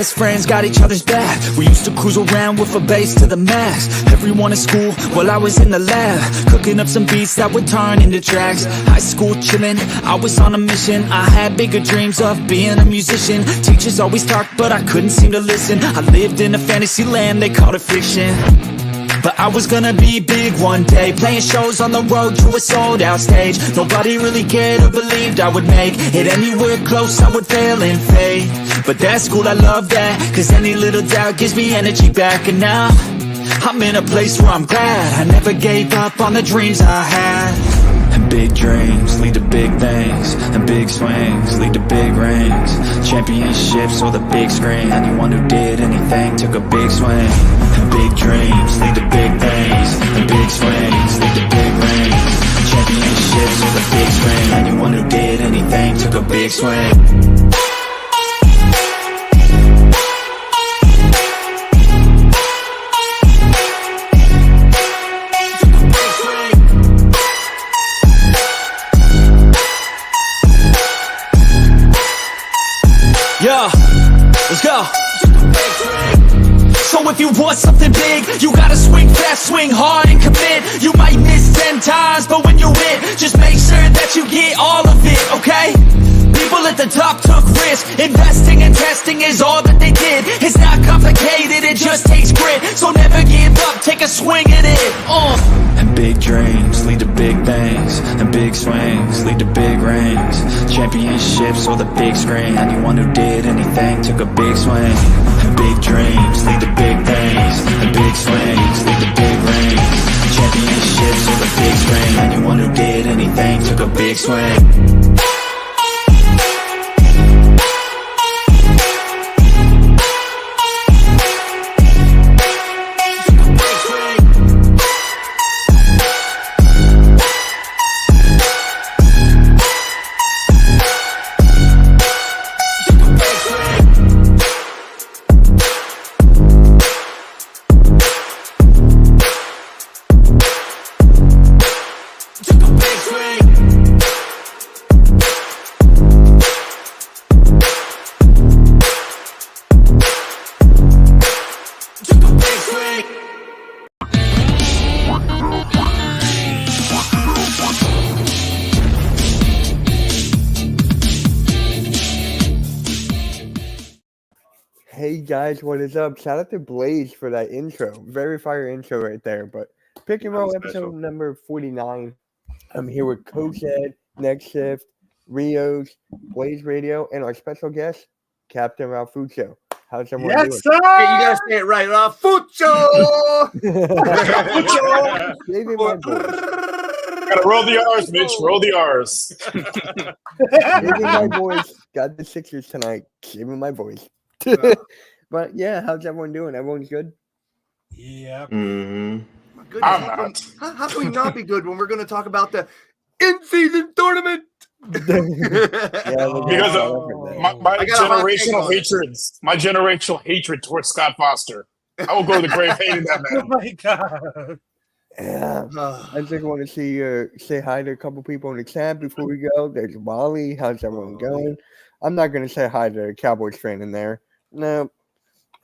best friends got each other's back. We used to cruise around with a bass to the max. Everyone in school while I was in the lab, cooking up some beats that would turn into tracks. High school chillin', I was on a mission. I had bigger dreams of being a musician. Teachers always talked but I couldn't seem to listen. I lived in a fantasy land, they called it fiction. But I was gonna be big one day, playing shows on the road to a sold out stage. Nobody really cared or believed I would make it anywhere close, I would fail and fade. But that's cool, I love that, cause any little doubt gives me energy back. And now, I'm in a place where I'm glad I never gave up on the dreams I had. And big dreams lead to big things, and big swings lead to big rings. Championships or the big screen, anyone who did anything took a big swing. And big dreams lead to big things, and big swings lead to big rings. Championships or the big screen, anyone who did anything took a big swing. Yeah, let's go. So if you want something big, you gotta swing fast, swing hard and commit. You might miss 10 times, but when you hit, just make sure that you get all of it, okay? People at the top took risks. Investing and testing is all that they did. It's not complicated, it just takes grit. So never give up, take a swing at it. And big dreams lead to big things, and big swings lead to big rings. Championships or the big screen, anyone who did anything took a big swing. And big dreams lead to big things, and big swings lead to big rings. Championships or the big screen, anyone who did anything took a big swing. Hey guys, what is up? Shout out to Blaze for that intro. Very fire intro right there. But Pick and Roll episode number 49. I'm here with Coach Ed, Next Shift, Rios, Blaze Radio, and our special guest, Captain Ralfuccio. How's everyone doing? Sir! Hey, you gotta say it right, Ralfuccio! Saving my voice. Gotta roll the R's, Mitch. Roll the R's. Saving my voice. Got the Sixers tonight. Saving my voice. But yeah, how's everyone doing? Everyone's good? Yeah. Mm-hmm. I'm not. How can we not be good when we're going to talk about the in-season tournament? Because of my generational hatreds. My generational hatred towards Scott Foster. I will go to the grave hating that man. Oh my God. Yeah. I just want to say hi to a couple people in the chat before we go. There's Wally. How's everyone going? I'm not going to say hi to a Cowboys fan in there. No.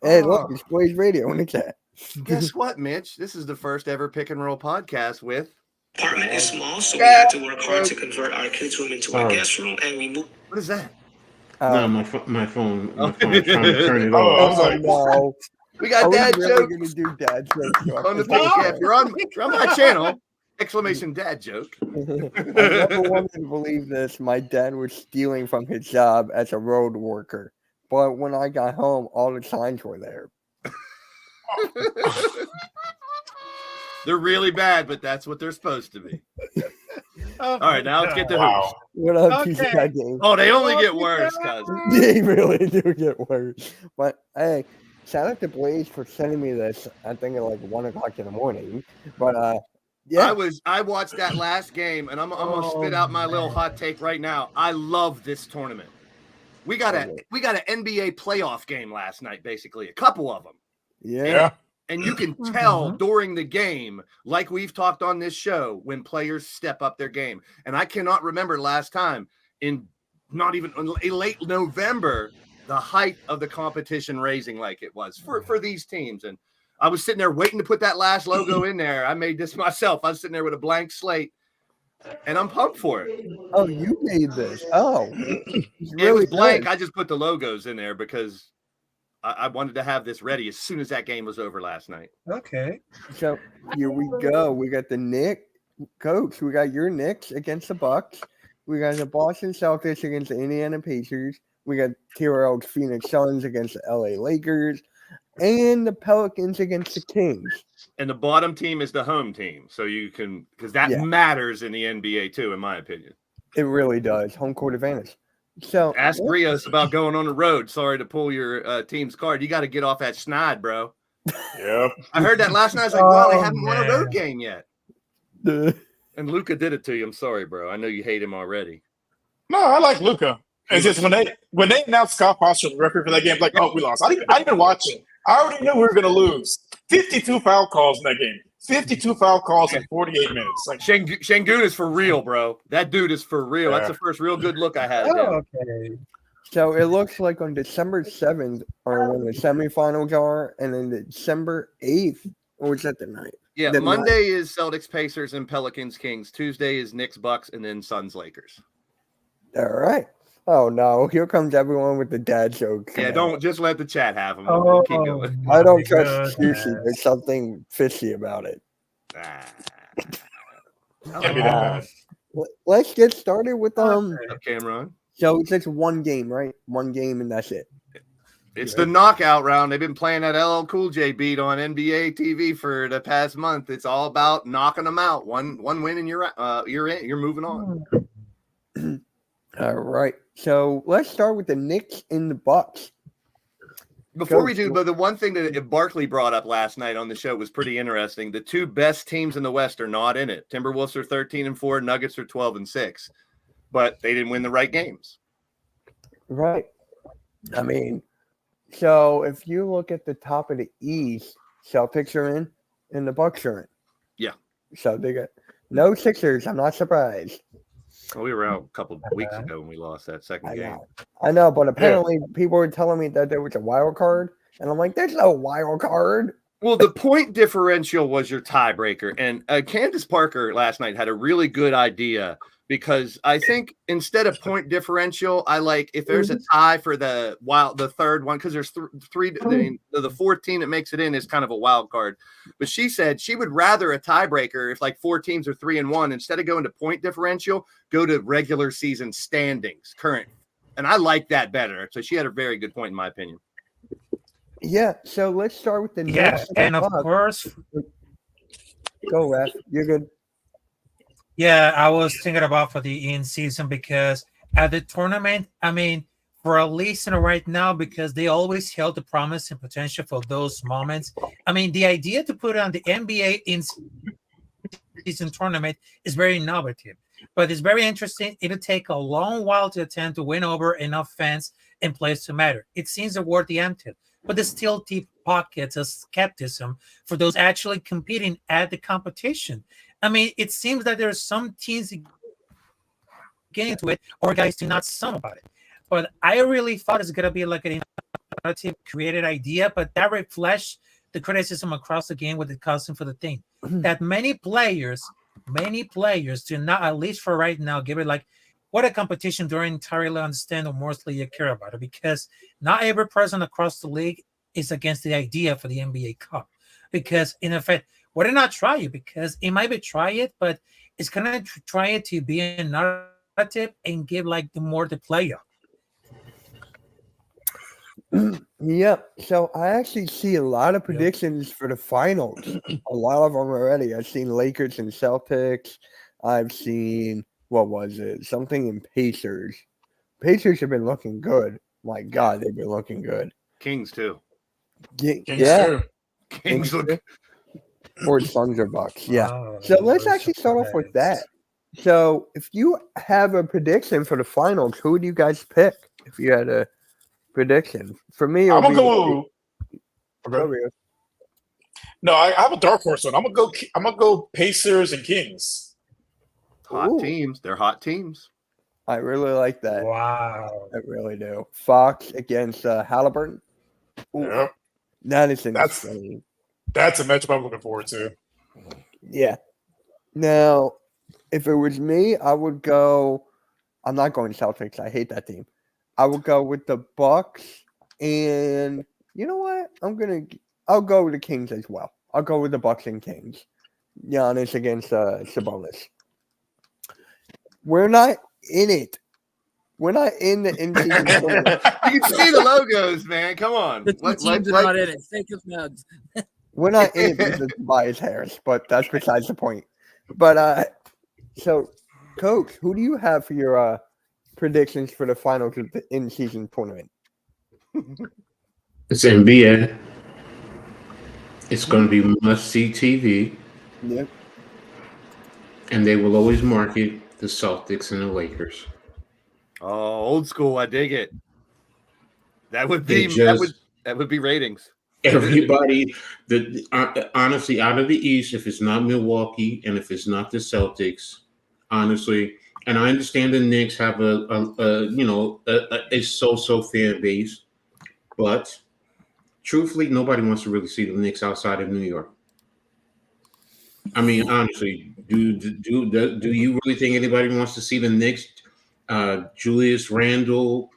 Hey, look, it's Blaze Radio in the chat. Guess what, Mitch? This is the first ever Pick and Roll podcast with... Apartment is small, so we had to work hard to convert our kids' room into a guest room, and we moved... What is that? No, my phone trying to turn it off. Oh, no. We got dad really jokes. going to do dad jokes. On the page. Yeah, if you're on my channel, exclamation dad joke. I never wanted to believe this. My dad was stealing from his job as a road worker. But when I got home, all the signs were there. They're really bad, but that's what they're supposed to be. All right, now let's get to Wow. What up, Okay. TCI game? Oh, they only get worse, cousin. They really do get worse. But hey, shout out to Blaze for sending me this. I think at like 1 o'clock in the morning. But yeah, I watched that last game, and I'm gonna spit out my little hot take right now. I love this tournament. We got an NBA playoff game last night, basically a couple of them. yeah. And you can tell during the game, like we've talked on this show, when players step up their game. And I cannot remember last time in not even late November height of the competition raising like it was for these teams. And I was sitting there waiting to put that last logo in there. I made this myself. I was sitting there with a blank slate, and I'm pumped for it. Oh, you made this. Oh, It was blank. I just put the logos in there because I wanted to have this ready as soon as that game was over last night. Okay. So here we go. We got the Knicks. Coach, we got your Knicks against the Bucks. We got the Boston Celtics against the Indiana Pacers. We got T.R.L's Phoenix Suns against the LA Lakers. And the Pelicans against the Kings. And the bottom team is the home team. So you can, because that matters in the NBA too, in my opinion. It really does. Home court advantage. So ask Rios about going on the road. Sorry to pull your team's card. You got to get off that schneid, bro. Yep. I heard that last night. I was like, wow, they haven't won a road game yet. And Luka did it to you. I'm sorry, bro. I know you hate him already. No, I like Luka. It's just when they announced Scott Foster the referee for that game, like, oh, we lost. I didn't even watch it. I already knew we were going to lose. 52 foul calls in that game. 52 foul calls in 48 minutes. Like Şengün is for real, bro. That dude is for real. That's the first real good look I had. Okay. So it looks like on December 7th are when the semifinals are, and then December 8th, or is that the night? Yeah, the Monday is Celtics, Pacers, and Pelicans, Kings. Tuesday is Knicks, Bucks, and then Suns, Lakers. All right. Oh, no. Here comes everyone with the dad joke. Yeah, don't just let the chat have them. Oh, Keep going. I don't trust sushi. There's something fishy about it. can't be that bad. Let's get started with Cameron. So it's just one game, right? One game and that's it. It's the knockout round. They've been playing that LL Cool J beat on NBA TV for the past month. It's all about knocking them out. One win and you're in. You're moving on. All right. So let's start with the Knicks and the Bucks. Before we do, but the one thing that Barkley brought up last night on the show was pretty interesting. The two best teams in the West are not in it. Timberwolves are 13-4, Nuggets are 12-6, but they didn't win the right games. Right. I mean, so if you look at the top of the East, Celtics are in and the Bucks are in. Yeah. So they got no Sixers. I'm not surprised. Well, we were out a couple of weeks ago when we lost that second game. I know, but apparently people were telling me that there was a wild card, and I'm like, there's no wild card. Well, the point differential was your tiebreaker, and Candace Parker last night had a really good idea because I think instead of point differential, I like if there's a tie for the third one, because there's three, the fourth team that makes it in is kind of a wild card. But she said she would rather a tiebreaker if like four teams are 3-1 instead of going to point differential, go to regular season standings current. And I like that better. So she had a very good point in my opinion. Yeah. So let's start with the Yes, and of course, go Ref. You're good. yeah, I was thinking about for the in season because at the tournament, I mean, for at least right now, because they always held the promise and potential for those moments. I mean, the idea to put on the NBA in season tournament is very innovative, but it's very interesting. It'll take a long while to attempt to win over enough fans and players to matter. It seems worthy empty, but there's still deep pockets of skepticism for those actually competing at the competition. I mean, it seems that there are some teams getting into it or guys do not some about it. But I really thought it's going to be like an innovative, created idea, but that reflects the criticism across the game with the custom for the thing. That many players do not, at least for right now, give it like what a competition don't entirely understand or mostly care about it, because not every person across the league is against the idea for the NBA Cup. Because in effect, why not try it? Because it might be try it, but it's gonna try it to be a narrative and give like the more the player. Yep. So I actually see a lot of predictions for the finals. A lot of them already. I've seen Lakers and Celtics. I've seen something in Pacers. Pacers have been looking good. My God, they've been looking good. Kings too. Yeah. Kings look. Or Suns or Bucks. Yeah. So let's actually start off with that. So if you have a prediction for the finals, who would you guys pick if you had a prediction? For me, I'm gonna go. No, I have a dark horse one. I'm gonna go Pacers and Kings. Hot teams. They're hot teams. I really like that. Wow. I really do. Fox against Halliburton. Ooh, Yeah. that is That's- insane. That's a matchup I'm looking forward to. Yeah. Now, if it was me, I would go. I'm not going Celtics. I hate that team. I would go with the Bucks, and you know what? I'll go with the Kings as well. I'll go with the Bucks and Kings. Giannis against Sabonis. We're not in it. We're not in the in-season tournament. You can see the logos, man. Come on. The two teams are not in it. Think of nugs. We're not in it because of Tobias Harris, but that's besides the point. But so, Coach, who do you have for your predictions for the finals of the in-season tournament? It's NBA. It's going to be must-see TV, Yep. and they will always market the Celtics and the Lakers. Oh, old school. I dig it. That would They be just- that would be ratings. Everybody, honestly, out of the East, if it's not Milwaukee and if it's not the Celtics, honestly, and I understand the Knicks have a so-so fan base, but truthfully, nobody wants to really see the Knicks outside of New York. I mean, honestly, do you really think anybody wants to see the Knicks? Julius Randle,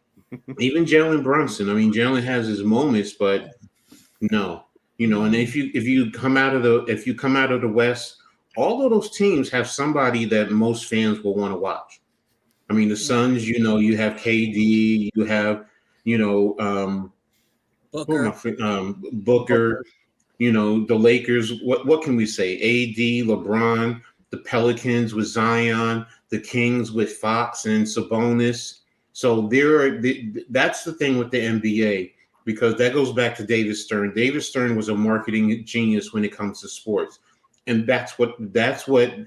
even Jalen Brunson. I mean, Jalen has his moments, but no, And if you come out of the West, all of those teams have somebody that most fans will want to watch. I mean, the Suns. You have KD. You have Booker. The Lakers. What can we say? AD, LeBron, the Pelicans with Zion, the Kings with Fox and Sabonis. So that's the thing with the NBA, because that goes back to David Stern. David Stern was a marketing genius when it comes to sports, and that's what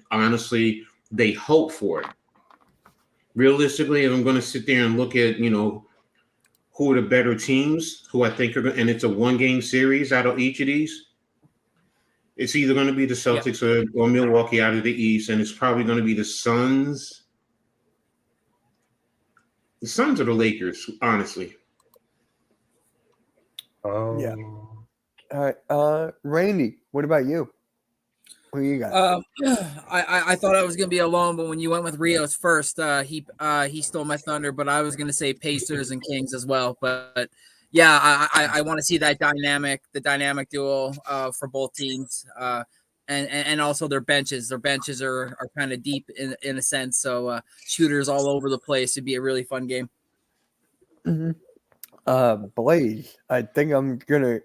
honestly they hope for it. Realistically, if I'm going to sit there and look at who are the better teams, who I think are, and it's a 1-game series out of each of these, it's either going to be the Celtics or Milwaukee out of the East, and it's probably going to be the Suns. The Suns or the Lakers, honestly. Oh. Yeah. All right. Randy, what about you? Who you got? I thought I was gonna be alone, but when you went with Rios first, he stole my thunder. But I was gonna say Pacers and Kings as well. But yeah, I want to see that the dynamic duo for both teams, and also their benches. Their benches are kind of deep in a sense, so shooters all over the place. It'd be a really fun game. Mm-hmm. Blaze, I think I'm gonna.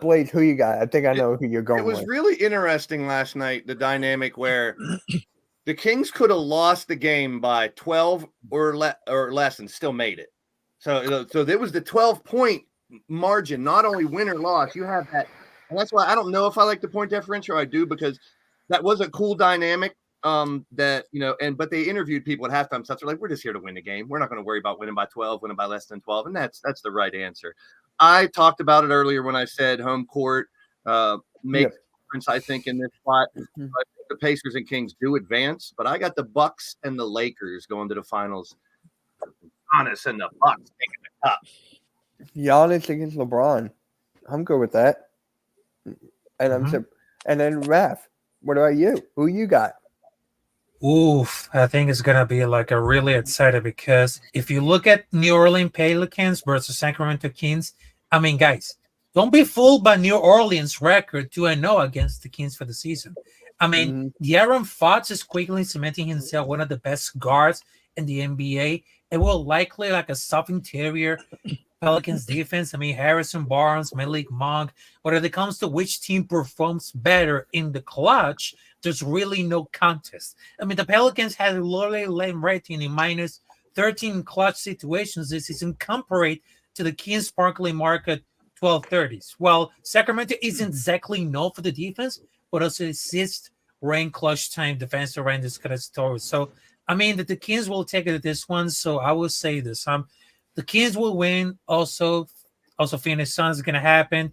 Blaze, who you got? I think I know who you're going with. It was really interesting last night, the dynamic where the Kings could have lost the game by 12 or less and still made it. So there was the 12-point margin, not only win or loss. You have that, and that's why I don't know if I like the point differential. I do, because that was a cool dynamic. But they interviewed people at halftime, so they're like, "We're just here to win the game. We're not going to worry about winning by 12, winning by less than 12," and that's the right answer. I talked about it earlier when I said home court makes a difference, I think, in this spot. Mm-hmm. The Pacers and Kings do advance, but I got the Bucks and the Lakers going to the finals. Giannis and the Bucks taking the cup. Giannis against LeBron. I'm good with that. And and then Raph, what about you? Who you got? Oof, I think it's gonna be like a really excited, because if you look at New Orleans Pelicans versus Sacramento Kings, I mean, guys, don't be fooled by New Orleans' record 2-0 against the Kings for the season. I mean, De'Aaron Fox is quickly cementing himself one of the best guards in the NBA. It will likely like a soft interior Pelicans defense. I mean, Harrison Barnes, Malik Monk. But when it comes to which team performs better in the clutch, there's really no contest. I mean, the Pelicans had a lowly rating in minus 13 clutch situations this season, compared to the Kings sparkling market 1230s. Well, Sacramento isn't exactly known for the defense, but also assist, rank, clutch time, defensive rank, this kind of story. So, I mean, that the Kings will take it at this one. So I will say this: the Kings will win. Also Phoenix Suns is going to happen.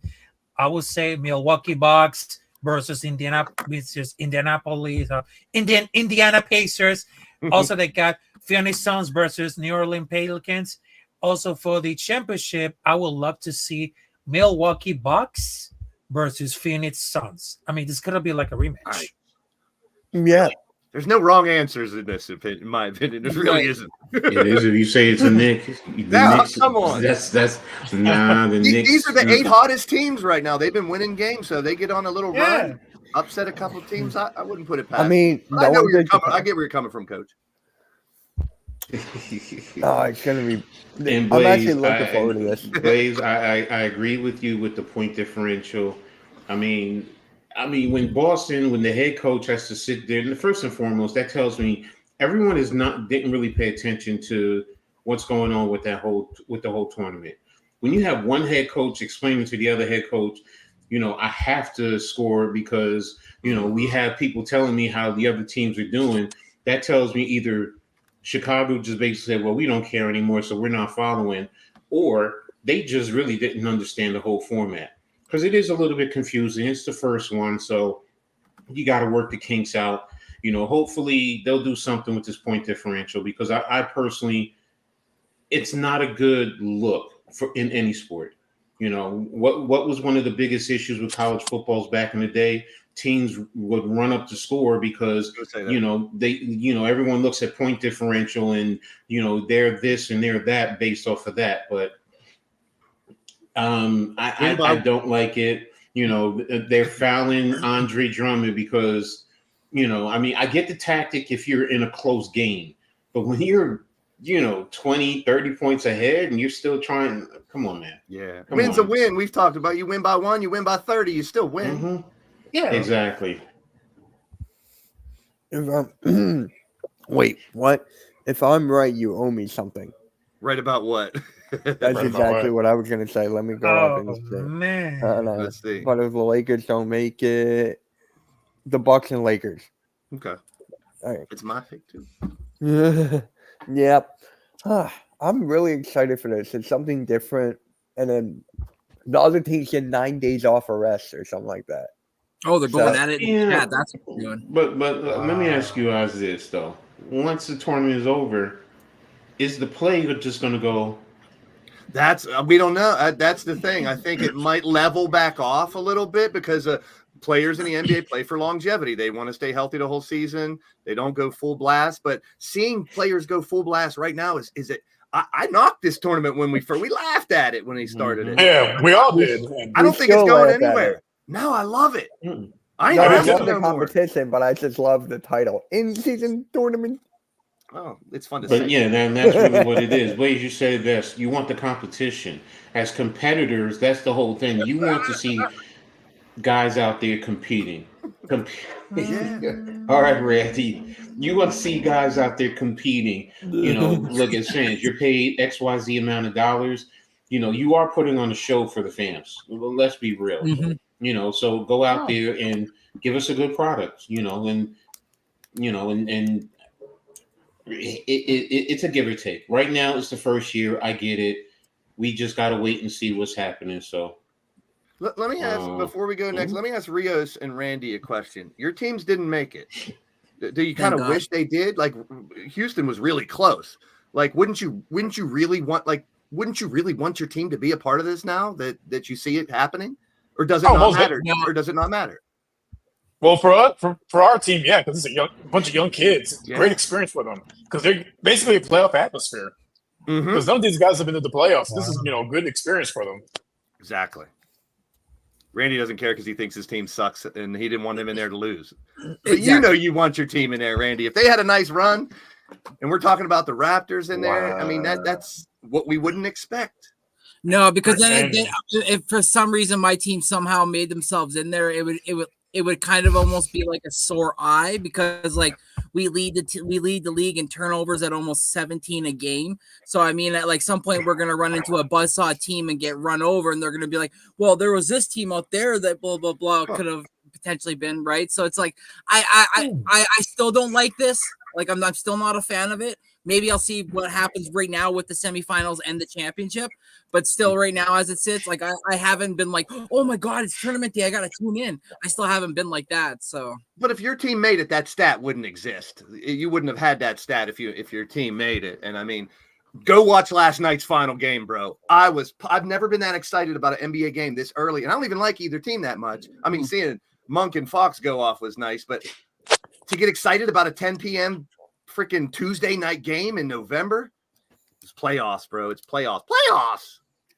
I would say Milwaukee Bucks versus Indiana Pacers. Also, they got Phoenix Suns versus New Orleans Pelicans. Also for the championship, I would love to see Milwaukee Bucks versus Phoenix Suns. I mean, this is gonna be like a rematch. Yeah. There's no wrong answers in this opinion, in my opinion. There really isn't. It is if you say it's a Knicks. Come on. That's nah. The Knicks. These are the 8 hottest teams right now. They've been winning games, so they get on a little Yeah. run, upset a couple of teams. I wouldn't put it past. I mean, I know where you're coming. I get where you're coming from, Coach. Oh, it's gonna be. And I'm Blaze, actually looking forward to this. Blaze, I agree with you with the point differential. I mean, when the head coach has to sit there, and first and foremost, that tells me everyone didn't really pay attention to what's going on with the whole tournament. When you have one head coach explaining to the other head coach, I have to score because we have people telling me how the other teams are doing. That tells me either Chicago just basically said, well, we don't care anymore, so we're not following, or they just really didn't understand the whole format. Because it is a little bit confusing. It's the first one, so you got to work the kinks out. Hopefully they'll do something with this point differential because I personally, it's not a good look in any sport. What was one of the biggest issues with college footballs back in the day? Teams would run up the score because everyone looks at point differential and they're this and they're that based off of that, but I don't like it. They're fouling Andre Drummond because I get the tactic if you're in a close game, but when you're 20, 30 points ahead and you're still trying, come on, man. Yeah, win's a win. We've talked about you win by 1, you win by 30, you still win. Mm-hmm. Yeah, exactly. Wait, what? If I'm right, you owe me something. Right about what? That's exactly what I was gonna say. Let me go up and say. Man. Let's see. But if the Lakers don't make it, the Bucks and Lakers. Okay. All right. It's my pick too. Yep. I'm really excited for this. It's something different, and then the other teams get 9 days off a rest or something like that. Oh, they're going So- at it. Yeah. Yeah, that's what they're doing. But let me ask you guys this though: once the tournament is over, is the play just going to go? That's we don't know. That's the thing. I think it might level back off a little bit because players in the NBA play for longevity. They want to stay healthy the whole season. They don't go full blast. But seeing players go full blast right now is it? I knocked this tournament when we laughed at it when he started it. Yeah, we all did. I don't think it's still going laugh at anywhere. it. No, I love it. Mm-mm. I No, I have love to the know more. competition, but I just love the title. In-season tournament. Oh, it's fun to But say. yeah, that's really what it is. Blaze, you said this. You want the competition. As competitors, that's the whole thing. You want to see guys out there competing. All right, Randy. You want to see guys out there competing. Look at fans. You're paid XYZ amount of dollars. You are putting on a show for the fans. Well, let's be real. Mm-hmm. So go out there and give us a good product. And it's a give or take. Right now, it's the first year. I get it. We just got to wait and see what's happening. So Let me ask before we go next. Let me ask Rios and Randy a question. Your teams didn't make it. Do you kind of God. wish they did? Like Houston was really close. Like wouldn't you really want your team to be a part of this now that you see it happening, or does it not most matter? definitely. Or does it not matter? Well, for our team, yeah, because it's a bunch of young kids. It's Yeah. great experience for them because they're basically a playoff atmosphere. Mm-hmm. Because none of these guys have been to the playoffs. This is good experience for them. Exactly. Randy doesn't care because he thinks his team sucks and he didn't want him in there to lose. But Exactly. you want your team in there, Randy. If they had a nice run, and we're talking about the Raptors in there, I mean that's what we wouldn't expect. No, because then And- if for some reason my team somehow made themselves in there, it would kind of almost be like a sore eye because like we lead the league in turnovers at almost 17 a game. So I mean, at like some point we're gonna run into a buzzsaw team and get run over, and they're gonna be like, "Well, there was this team out there that blah blah blah could have potentially been right." So it's like I still don't like this. Like I'm still not a fan of it. Maybe I'll see what happens right now with the semifinals and the championship. But still, right now, as it sits, like I haven't been like, oh my God, it's tournament day. I got to tune in. I still haven't been like that. So, but if your team made it, that stat wouldn't exist. You wouldn't have had that stat if your team made it. And I mean, go watch last night's final game, bro. I've never been that excited about an NBA game this early. And I don't even like either team that much. I mean, seeing Monk and Fox go off was nice, but to get excited about a 10 p.m. freaking Tuesday night game in November, it's playoffs, bro. It's playoffs.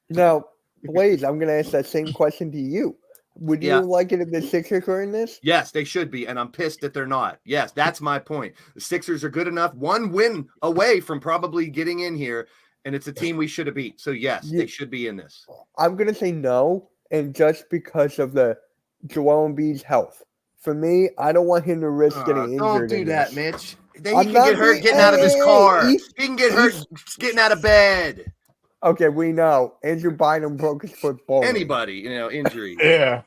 Now, Blaze, I'm going to ask that same question to you. Would you like it if the Sixers were in this? Yes, they should be, and I'm pissed that they're not. Yes, that's my point. The Sixers are good enough, one win away from probably getting in here, and it's a team we should have beat. So, yes, they should be in this. I'm going to say no, and just because of the Joel Embiid's health. For me, I don't want him to risk getting injured. Don't do that, this. Mitch. Then he can get hurt getting out of his car. He can get hurt getting out of bed. Okay, we know. Andrew Bynum broke his foot bowling. Anybody, injury. Yeah.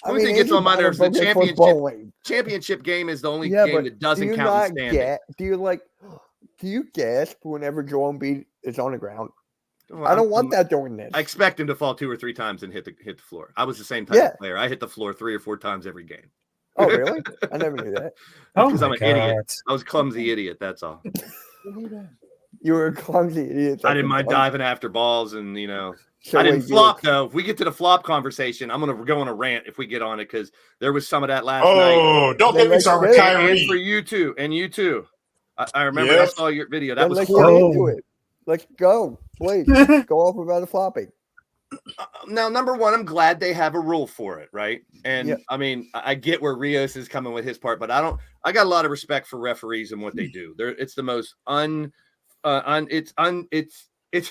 Only thing gets on my nerves is the championship game is the only game that doesn't count in standing. Do you gasp whenever Joel Embiid is on the ground? I don't want that during this. I expect him to fall 2 or 3 times and hit the floor. I was the same type of player. I hit the floor 3 or 4 times every game. Oh, really? I never knew that. Because I'm an idiot. I was a clumsy idiot, that's all. You were a clumsy idiot. I didn't mind diving after balls and, I didn't flop, though. If we get to the flop conversation, I'm going to go on a rant if we get on it because there was some of that last night. Oh, don't get me started with Kyrie. And for you, too. And you, too. I remember I saw your video. That was horrible. Let's go. Please, go off about the flopping. Now, number one, I'm glad they have a rule for it, right? And I mean, I get where Rios is coming with his part, but I got a lot of respect for referees and what they do. It's the most it's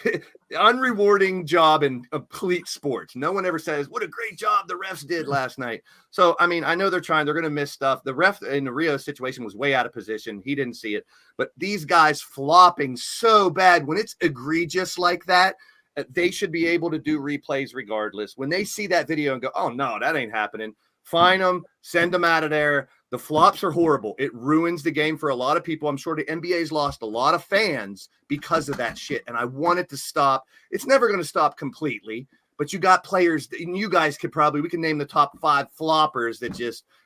unrewarding job in complete sports. No one ever says what a great job the refs did last night. So, I mean, I know they're going to miss stuff. The ref in the Rios situation was way out of position. He didn't see it, but these guys flopping so bad when it's egregious like that. They should be able to do replays regardless. When they see that video and go, oh, no, that ain't happening, fine them, send them out of there. The flops are horrible. It ruins the game for a lot of people. I'm sure the NBA's lost a lot of fans because of that shit, and I want it to stop. It's never going to stop completely, but you got players, and you guys we can name the top 5 floppers that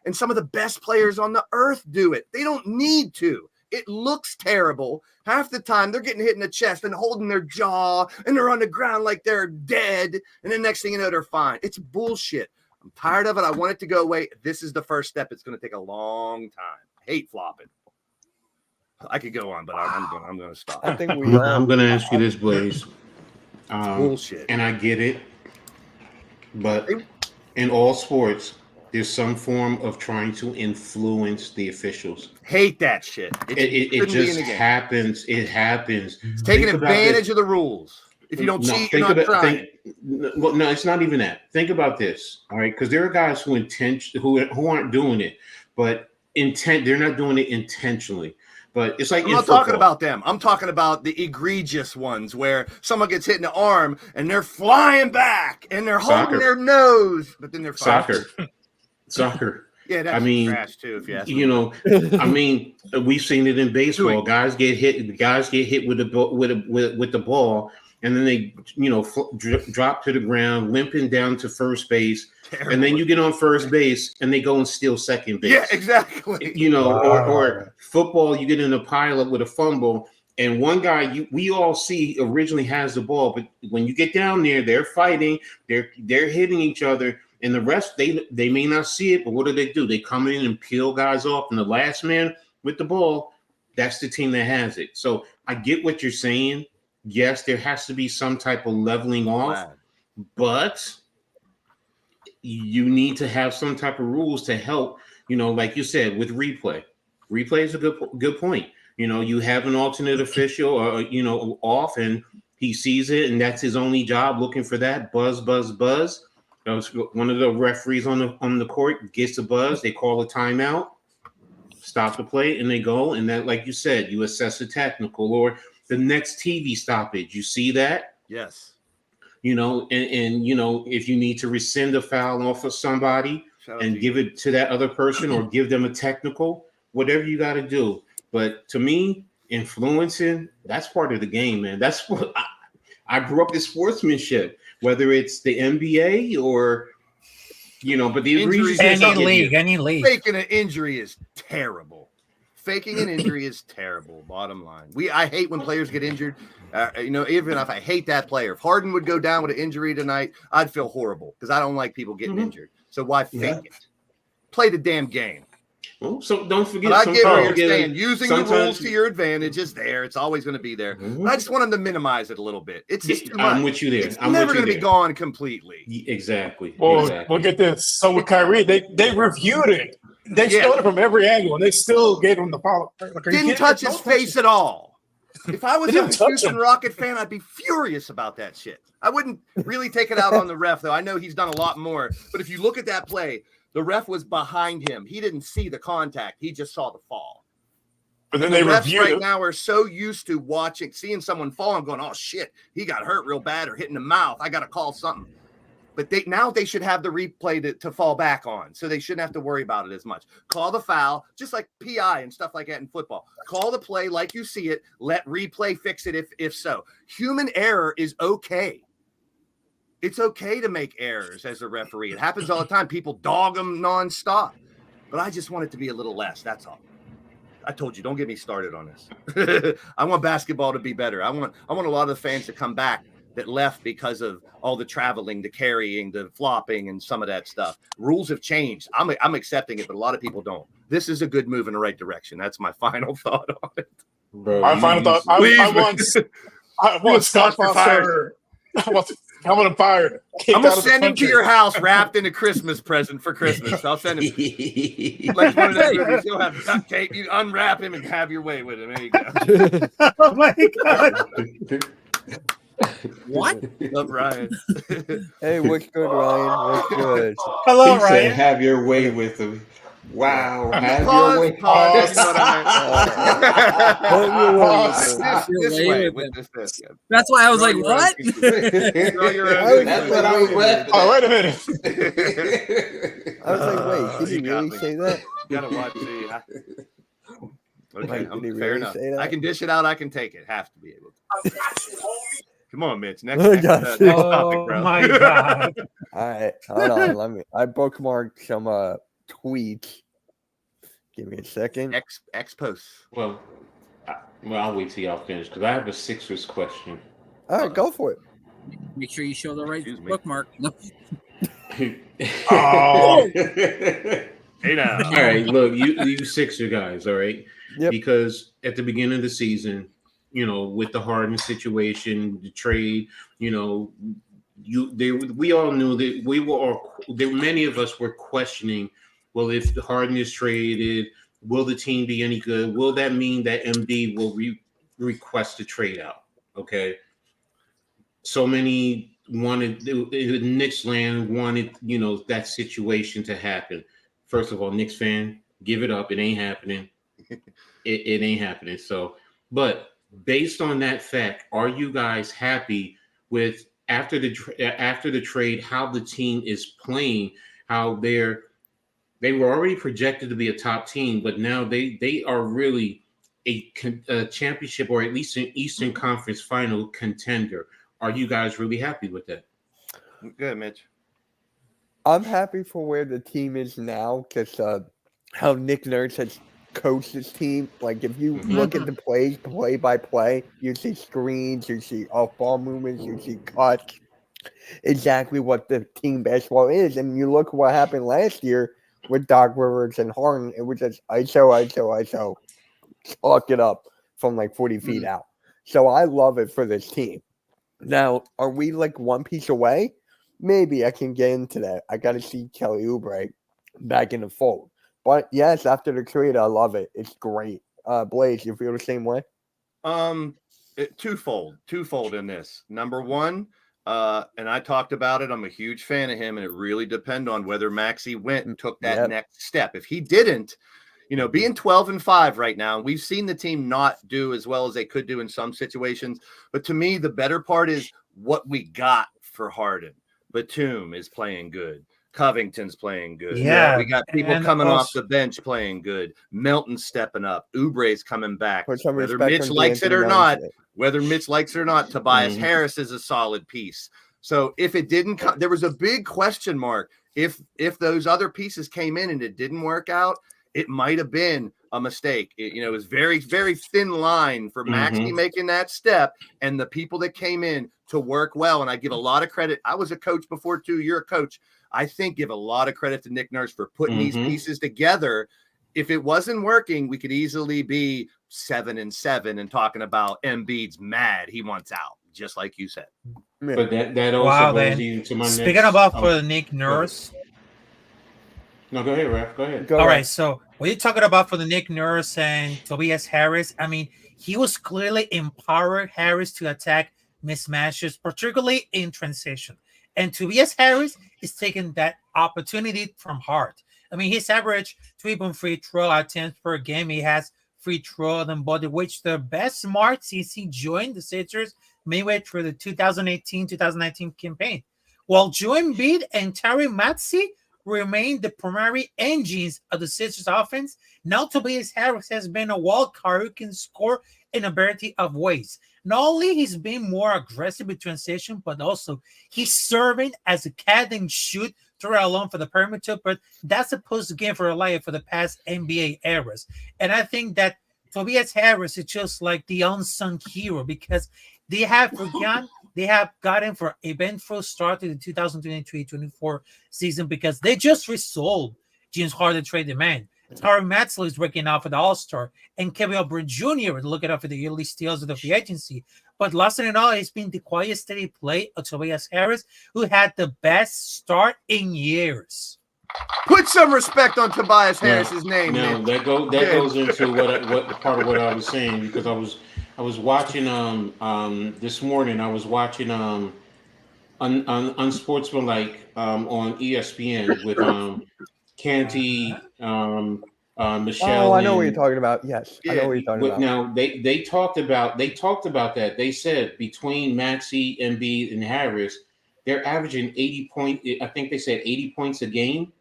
and some of the best players on the earth do it. They don't need to. It looks terrible. Half the time they're getting hit in the chest and holding their jaw and they're on the ground like they're dead. And the next thing you know, they're fine. It's bullshit. I'm tired of it. I want it to go away. This is the first step. It's going to take a long time. I hate flopping. I could go on, but I'm going to stop. I think I'm going to ask you this, Blaze. Bullshit. And I get it. But in all sports, there's some form of trying to influence the officials. Hate that shit. It just happens. It happens. It's taking advantage of the rules. If you don't cheat, you're not trying. Well, no, it's not even that. Think about this, all right? Because there are guys who aren't doing it, but they're not doing it intentionally. But it's like I'm not talking about them. I'm talking about the egregious ones where someone gets hit in the arm and they're flying back and they're holding their nose, but then they're fine. Soccer. Yeah, that's trash too. If you ask me. I mean, we've seen it in baseball. Guys get hit with the ball, and then they, drop to the ground, limping down to first base. Terrible. And then you get on first base, and they go and steal second base. Yeah, exactly. Or football, you get in a pileup with a fumble, and one guy we all see originally has the ball, but when you get down there, they're fighting, they're hitting each other. And the rest, they may not see it, but what do? They come in and peel guys off, and the last man with the ball, that's the team that has it. So I get what you're saying. Yes, there has to be some type of leveling off, but you need to have some type of rules to help, like you said, with replay. Replay is a good point. You have an alternate official or, off, and he sees it, and that's his only job, looking for that buzz. One of the referees on the court gets a buzz. They call a timeout, stop the play, and they go. And that, like you said, you assess a technical or the next TV stoppage. You see that? Yes. And if you need to rescind a foul off of somebody and give it to that other person or give them a technical, whatever you got to do. But to me, influencing, that's part of the game, man. That's what I grew up in sportsmanship, whether it's the NBA or, but the Injuries reason Any league. Faking an injury is terrible. Faking an injury is terrible. Bottom line, I hate when players get injured. Even if I hate that player, if Harden would go down with an injury tonight, I'd feel horrible because I don't like people getting injured. So why fake it? Play the damn game. Well, so don't forget. But I get where you're saying. Using the sometimes rules to your advantage is there. It's always going to be there. I just want them to minimize it a little bit. It's just too much. I'm with you there. It's never going to be gone completely. Exactly. Well, exactly. look at this. So with Kyrie, they reviewed it. They showed it from every angle, and they still gave him the foul. Didn't touch his face at all. If I was They a didn't touch Houston him. Rocket fan, I'd be furious about that shit. I wouldn't really take it out on the ref, though. I know he's done a lot more. But if you look at that play, the ref was behind him. He didn't see the contact. He just saw the fall. But then The they refs reviewed right it. now are so used to seeing someone fall and going, oh, shit, he got hurt real bad or hit in the mouth. I got to call something. But they should have the replay to fall back on. So they shouldn't have to worry about it as much. Call the foul, just like PI and stuff like that in football. Call the play like you see it. Let replay fix it if so. Human error is okay. It's okay to make errors as a referee. It happens all the time. People dog them nonstop. But I just want it to be a little less. That's all. I told you, don't get me started on this. I want basketball to be better. I want a lot of the fans to come back that left because of all the traveling, the carrying, the flopping, and some of that stuff. Rules have changed. I'm accepting it, but a lot of people don't. This is a good move in the right direction. That's my final thought on it. Bro, My final thought. I want Scott Foster. I want him fired. I'm going to send him to your house wrapped in a Christmas present for Christmas. I'll send him. Like one of those movies, you'll have duct tape. You unwrap him and have your way with him. There you go. Oh my god. What? Up, Ryan. Hey, what's good, Ryan? What's good? Hello, He said, Ryan. "Have your way with him." Wow, have Pause, your way. pause. You know what I mean? This way. With this. Yeah. That's why I was like, what? Throw your I was That's what I was laughing. Oh, wait a minute. I was like, wait, did he You got really me. say that? Gotta watch the. Okay, Like, did he fair really enough. say that? I can dish it out. I can take it. Have to be able to. Come on, Mitch. Next, I next, got next you. topic, Oh bro. my god. All right, hold on. I bookmarked some tweets. Give me a second. X posts. Well, I'll wait till y'all finish because I have a Sixers question. All right, go for it. Make sure you show the right Excuse me. bookmark. No. Oh. Hey now. All right, look, you Sixer guys, all right? Yep. Because at the beginning of the season, with the Harden situation, the trade, we all knew that many of us were questioning, well, if the Harden is traded, will the team be any good? Will that mean that MD will request a trade out? Okay. So many wanted Knicks land wanted, that situation to happen. First of all, Knicks fan, give it up. It ain't happening. It ain't happening. So, but based on that fact, are you guys happy with after the trade, how the team is playing, how they were already projected to be a top team, but now they are really a championship or at least an Eastern Conference final contender. Are you guys really happy with that? Good, Mitch. I'm happy for where the team is now because how Nick Nurse has coached his team. Like, if you look at the plays play by play, you see screens, you see off-ball movements, you see cuts. Exactly what the team basketball is. And you look what happened last year with Doc Rivers and Harden. It was just ISO, chalk it up from like 40 feet out. So I love it for this team. Now, are we like one piece away? Maybe I can get into that. I got to see Kelly Oubre back in the fold. But yes, after the trade, I love it. It's great. Blaze, you feel the same way? Twofold in this. Number one, and I talked about it. I'm a huge fan of him, and it really depends on whether Maxey went and took that next step. If he didn't, being 12-5 right now, we've seen the team not do as well as they could do in some situations. But to me, the better part is what we got for Harden. Batum is playing good. Covington's playing good. Yeah, we got people and coming off also- the bench playing good. Melton's stepping up. Oubre's coming back. Put some Whether respect Mitch on likes it D'Anthony or not, Melton. Tobias Mhm. Harris is a solid piece. So if it didn't come, there was a big question mark. If those other pieces came in and it didn't work out, it might have been a mistake. It was very, very thin line for Maxey making that step and the people that came in to work well. And I give a lot of credit. I was a coach before too. You're a coach. I think give a lot of credit to Nick Nurse for putting these pieces together. If it wasn't working, we could easily be 7-7 and talking about Embiid's mad. He wants out, just like you said. Yeah. But that also Wow, goes then. into my Speaking next. about for Nick Nurse. No, go ahead, Raph. Go ahead. Go All ahead. right, so what you're talking about for the Nick Nurse and Tobias Harris, I mean, he was clearly empowered Harris to attack mismatches, particularly in transition. And Tobias Harris is taking that opportunity from heart. I mean, his average 3-point free throw attempts per game. He has free throw than body, which the best mark since he joined the Sixers midway through the 2018-2019 campaign. While Joel Embiid and Tyrese Maxey remain the primary engines of the Sixers offense, now Tobias Harris has been a wild card who can score in a variety of ways. Not only he's been more aggressive with transition, but also he's serving as a cat and shoot throw alone for the perimeter, but that's supposed to game for a liar for the past NBA eras. And I think that Tobias Harris is just like the unsung hero because they have gotten for a eventful start to the 2023-24 season because they just resolved James Harden trade demand. Tyrese Maxey is working out for the All-Star, and Kevin O'Brien Jr. is looking out for the early steals of the free agency. But last in all, it's been the quiet, steady play of Tobias Harris, who had the best start in years. Put some respect on Tobias Harris's name. Now man. that goes into what part of what I was saying because I was watching this morning I was watching Unsportsmanlike on ESPN with Canty Michelle. Oh, I know what you're talking about. Yes, I know what you're talking But about. now they talked about that. They said between Maxey, Embiid, and Harris, they're averaging 80 points. I think they said 80 points a game.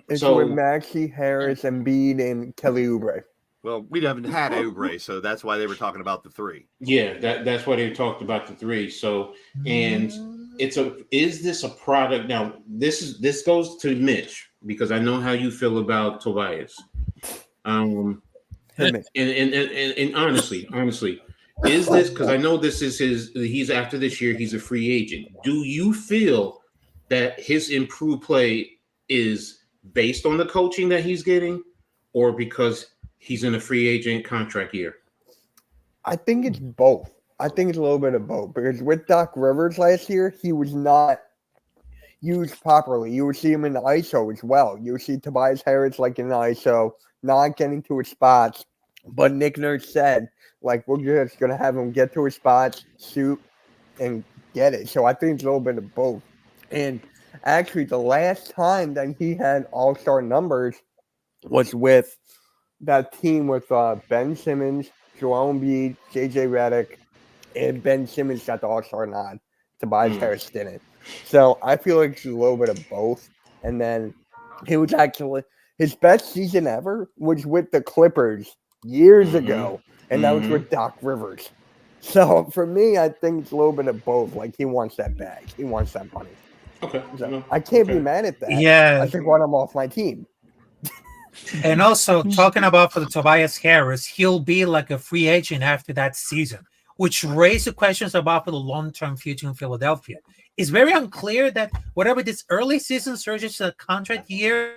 It's So- with Maxey, Harris, Embiid, and Kelly Oubre. Well, we haven't had Oubre, so that's why they were talking about the three. Yeah, that's why they talked about the three. So, and is this a product? Now, this goes to Mitch because I know how you feel about Tobias. And honestly, is this because I know this is he's after this year, he's a free agent. Do you feel that his improved play is based on the coaching that he's getting, or because he's in a free agent contract year? I think it's both. I think it's a little bit of both because with Doc Rivers last year, he was not used properly. You would see him in the ISO as well. You would see Tobias Harris like in the ISO, not getting to his spots. But Nick Nurse said, like, we're just going to have him get to his spots, shoot, and get it. So I think it's a little bit of both. And actually, the last time that he had all-star numbers was with that team with Ben Simmons, Joel Embiid, JJ Redick, and Ben Simmons got the all-star nod. Tobias Harris didn't. So I feel like it's a little bit of both. And then he was actually his best season ever was with the Clippers years ago, and that was with Doc Rivers. So for me, I think it's a little bit of both. Like he wants that bag, he wants that money. Okay, So I can't be mad at that. Yeah. I just want him off my team. And also talking about for the Tobias Harris, he'll be like a free agent after that season, which raised the questions about for the long-term future in Philadelphia. It's very unclear that whatever this early season surges to a contract year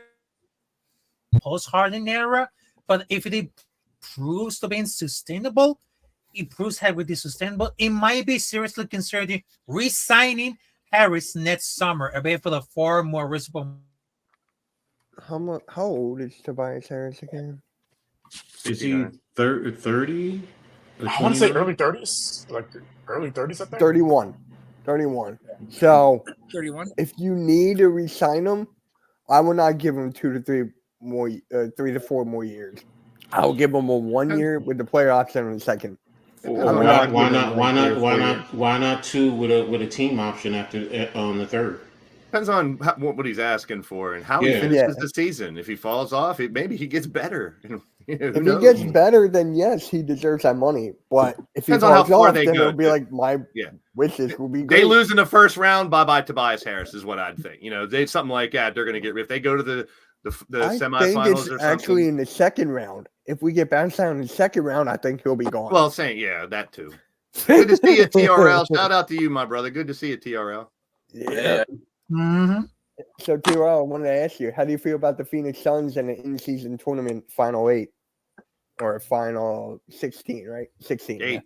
post-Harden era, but if it proves to be sustainable, it proves how it is sustainable, it might be seriously considering re-signing Harris next summer, away for the far more reasonable. How old is Tobias Harris again? Is he 30? I want to say early 30s, like early 30s, I think. 31. So 31. if you need to re-sign him, I will not give him 3 to 4 more years. I'll give him a 1 year with the player option in the second. Why not 2 with a team option after on the third? Depends on what he's asking for and how he Yeah. finishes the season. If he falls off, maybe he gets better. Who If he knows? gets better, then yes, he deserves that money. But if he Depends on how falls far off, they then go, it'll be too. like my Yeah. wishes will be They great. lose in the first round. Bye Tobias Harris is what I'd think. They something like that. They're going to get if they go to the I think semifinals it's or actually something. in the second round. If we get bounced out in the second round, I think he'll be gone. Well, saying that too. Good to see you, TRL. Shout out to you, my brother. Good to see you, TRL. yeah. Mm-hmm. So, TRL, I wanted to ask you, how do you feel about the Phoenix Suns and the in-season tournament Final 8 or Final 16? Right, 16. 8.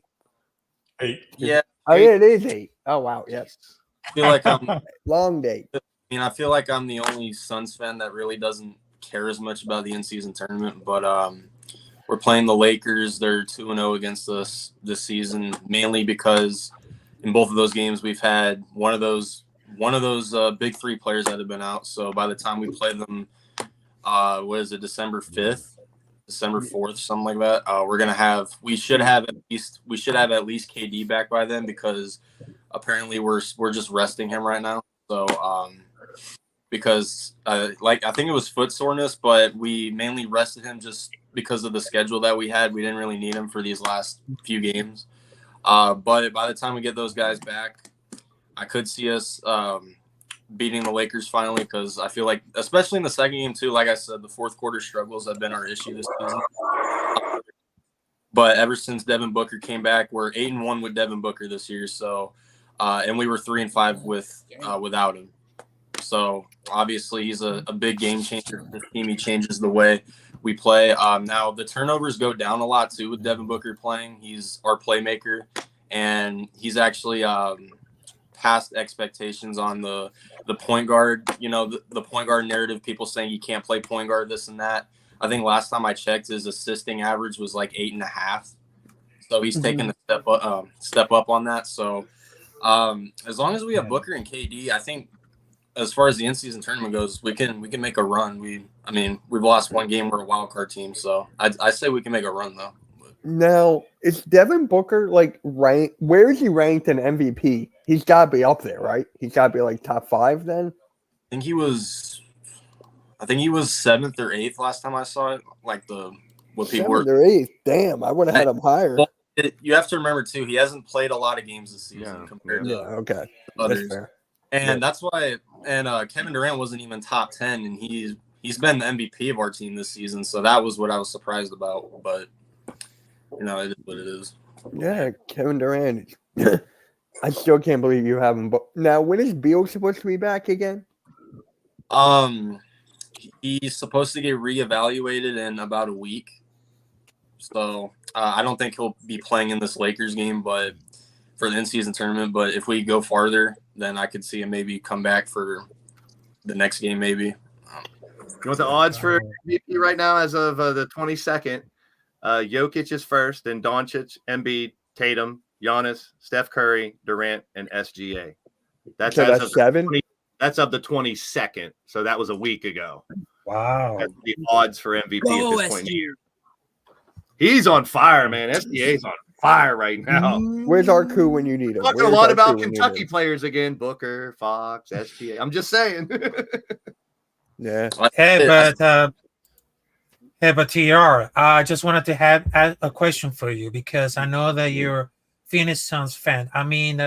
Hey, Yeah, Oh, yeah, it is 8. Oh, wow. Yes, I feel like I'm. long day. I feel like I'm the only Suns fan that really doesn't care as much about the in-season tournament. But we're playing the Lakers. They're 2-0 against us this season, mainly because in both of those games we've had one of those big three players that have been out. So by the time we play them, December 5th, December 4th, something like that. We should have at least KD back by then, because apparently we're just resting him right now. So because I think it was foot soreness, but we mainly rested him just because of the schedule that we had. We didn't really need him for these last few games. But by the time we get those guys back, I could see us beating the Lakers finally, because I feel like, especially in the second game too, like I said, the fourth quarter struggles have been our issue this season. But ever since Devin Booker came back, we're 8-1 with Devin Booker this year. So, and we were 3-5 without him. So obviously he's a big game changer for this team. He changes the way we play. Now the turnovers go down a lot too with Devin Booker playing. He's our playmaker, and he's actually past expectations on the point guard. The point guard narrative. People saying he can't play point guard, this and that. I think last time I checked, his assisting average was like 8.5. So he's taking a step up on that. So as long as we have Booker and KD, I think, as far as the in-season tournament goes, we can make a run. We've lost one game. We're a wild card team, so I say we can make a run though. Now, is Devin Booker ranked? Where is he ranked in MVP? He's got to be up there, right? He's got to be like top 5 then. I think he was 7th or 8th last time I saw it. Like what people 7th or 8th. Damn, I would have had him higher. Well, you have to remember too, he hasn't played a lot of games this season compared to Okay, others. that's fair. And that's why. And Kevin Durant wasn't even top 10, and he's been the MVP of our team this season. So that was what I was surprised about. But it is what it is. Yeah, Kevin Durant. I still can't believe you have him. But now, when is Beal supposed to be back again? He's supposed to get reevaluated in about a week. So I don't think he'll be playing in this Lakers game, but for the in-season tournament. But if we go farther, then I could see him maybe come back for the next game, maybe. You know what the odds for MVP right now as of the 22nd? Jokic is first, then Doncic, Embiid, Tatum, Giannis, Steph Curry, Durant, and SGA. That's So that's 7? That's of the 22nd. So that was a week ago. Wow. That's the odds for MVP Go at this point. SGA. He's on fire, man. SGA's on fire right now. Where's our coup when you need him? Talking a Where's lot our about coup when you Kentucky need him? players again. Booker, Fox, SGA. I'm just saying. Yeah. Hey, but TR, I just wanted to have a question for you, because I know that you're a Phoenix Suns fan. I mean,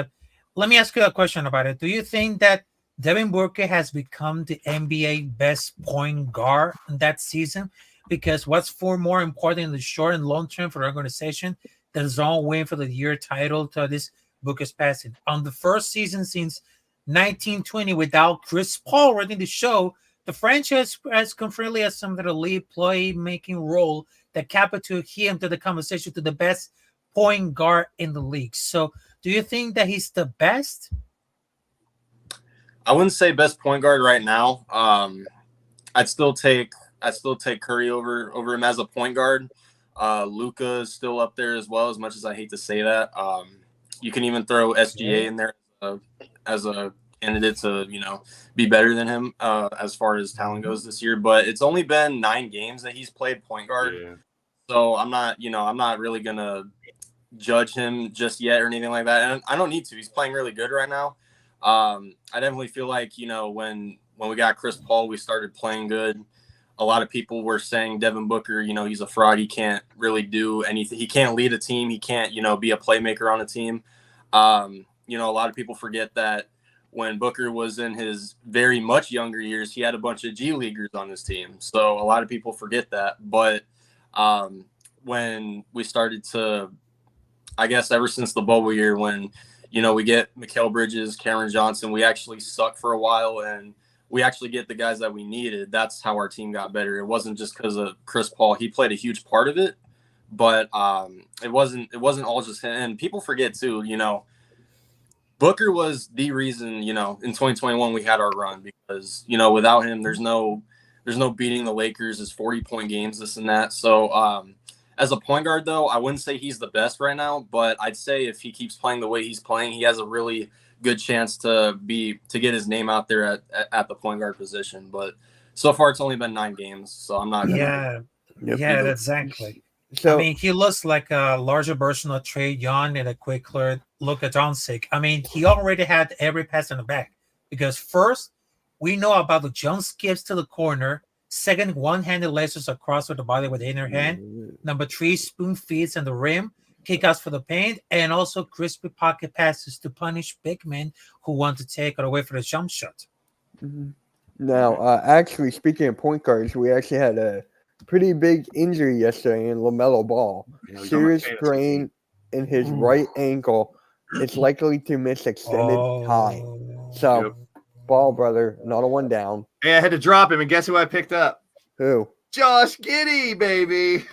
let me ask you a question about it. Do you think that Devin Booker has become the NBA best point guard in that season? Because what's more important in the short and long term for the organization? The zone win for the year title to this Booker's passing. On the first season since 1920 without Chris Paul running the show, the franchise has completely assumed the lead playmaking role that catapulted him to the conversation to the best point guard in the league. So do you think that he's the best? I wouldn't say best point guard right now. I'd still take Curry over him as a point guard. Luka is still up there as well, as much as I hate to say that. You can even throw SGA in there as a candidate to, be better than him as far as talent goes this year. But it's only been 9 games that he's played point guard. Yeah. So I'm not really gonna judge him just yet or anything like that. And I don't need to. He's playing really good right now. I definitely feel like, you know, when we got Chris Paul, we started playing good. A lot of people were saying Devin Booker, you know, he's a fraud. He can't really do anything. He can't lead a team. He can't, you know, be a playmaker on a team. You know, a lot of people forget that when Booker was in his very much younger years, he had a bunch of G Leaguers on his team. So a lot of people forget that. But when we started to, I guess ever since the bubble year, when, you know, we get Mikal Bridges, Cameron Johnson, we actually suck for a while, and we actually get the guys that we needed. That's how our team got better. It wasn't just because of Chris Paul. He played a huge part of it, but it wasn't all just him. And people forget too, you know, Booker was the reason, you know, in 2021 we had our run, because, you know, without him, there's no beating the Lakers. It's 40-point games, this and that. So as a point guard, though, I wouldn't say he's the best right now, but I'd say if he keeps playing the way he's playing, he has a really good chance to get his name out there at the point guard position. But so far it's only been 9 games, so I'm not gonna Exactly. So I mean, he looks like a larger version of Trae Young and a quicker Luka Doncic. I mean, he already had every pass in the back, because first, we know about the jump skips to the corner. Second, one-handed lasers across with the body with the inner hand. Number 3, spoon feeds in the rim, kickouts for the paint, and also crispy pocket passes to punish big men who want to take it away for the jump shot. now, actually, speaking of point guards, we actually had a pretty big injury yesterday in LaMelo Ball. You know, he's on my Serious fantasy sprain in his right ankle. It's likely to miss extended time. So, Yep. Ball brother, not a one down. Hey, I had to drop him, and guess who I picked up? Who? Josh Giddey, baby.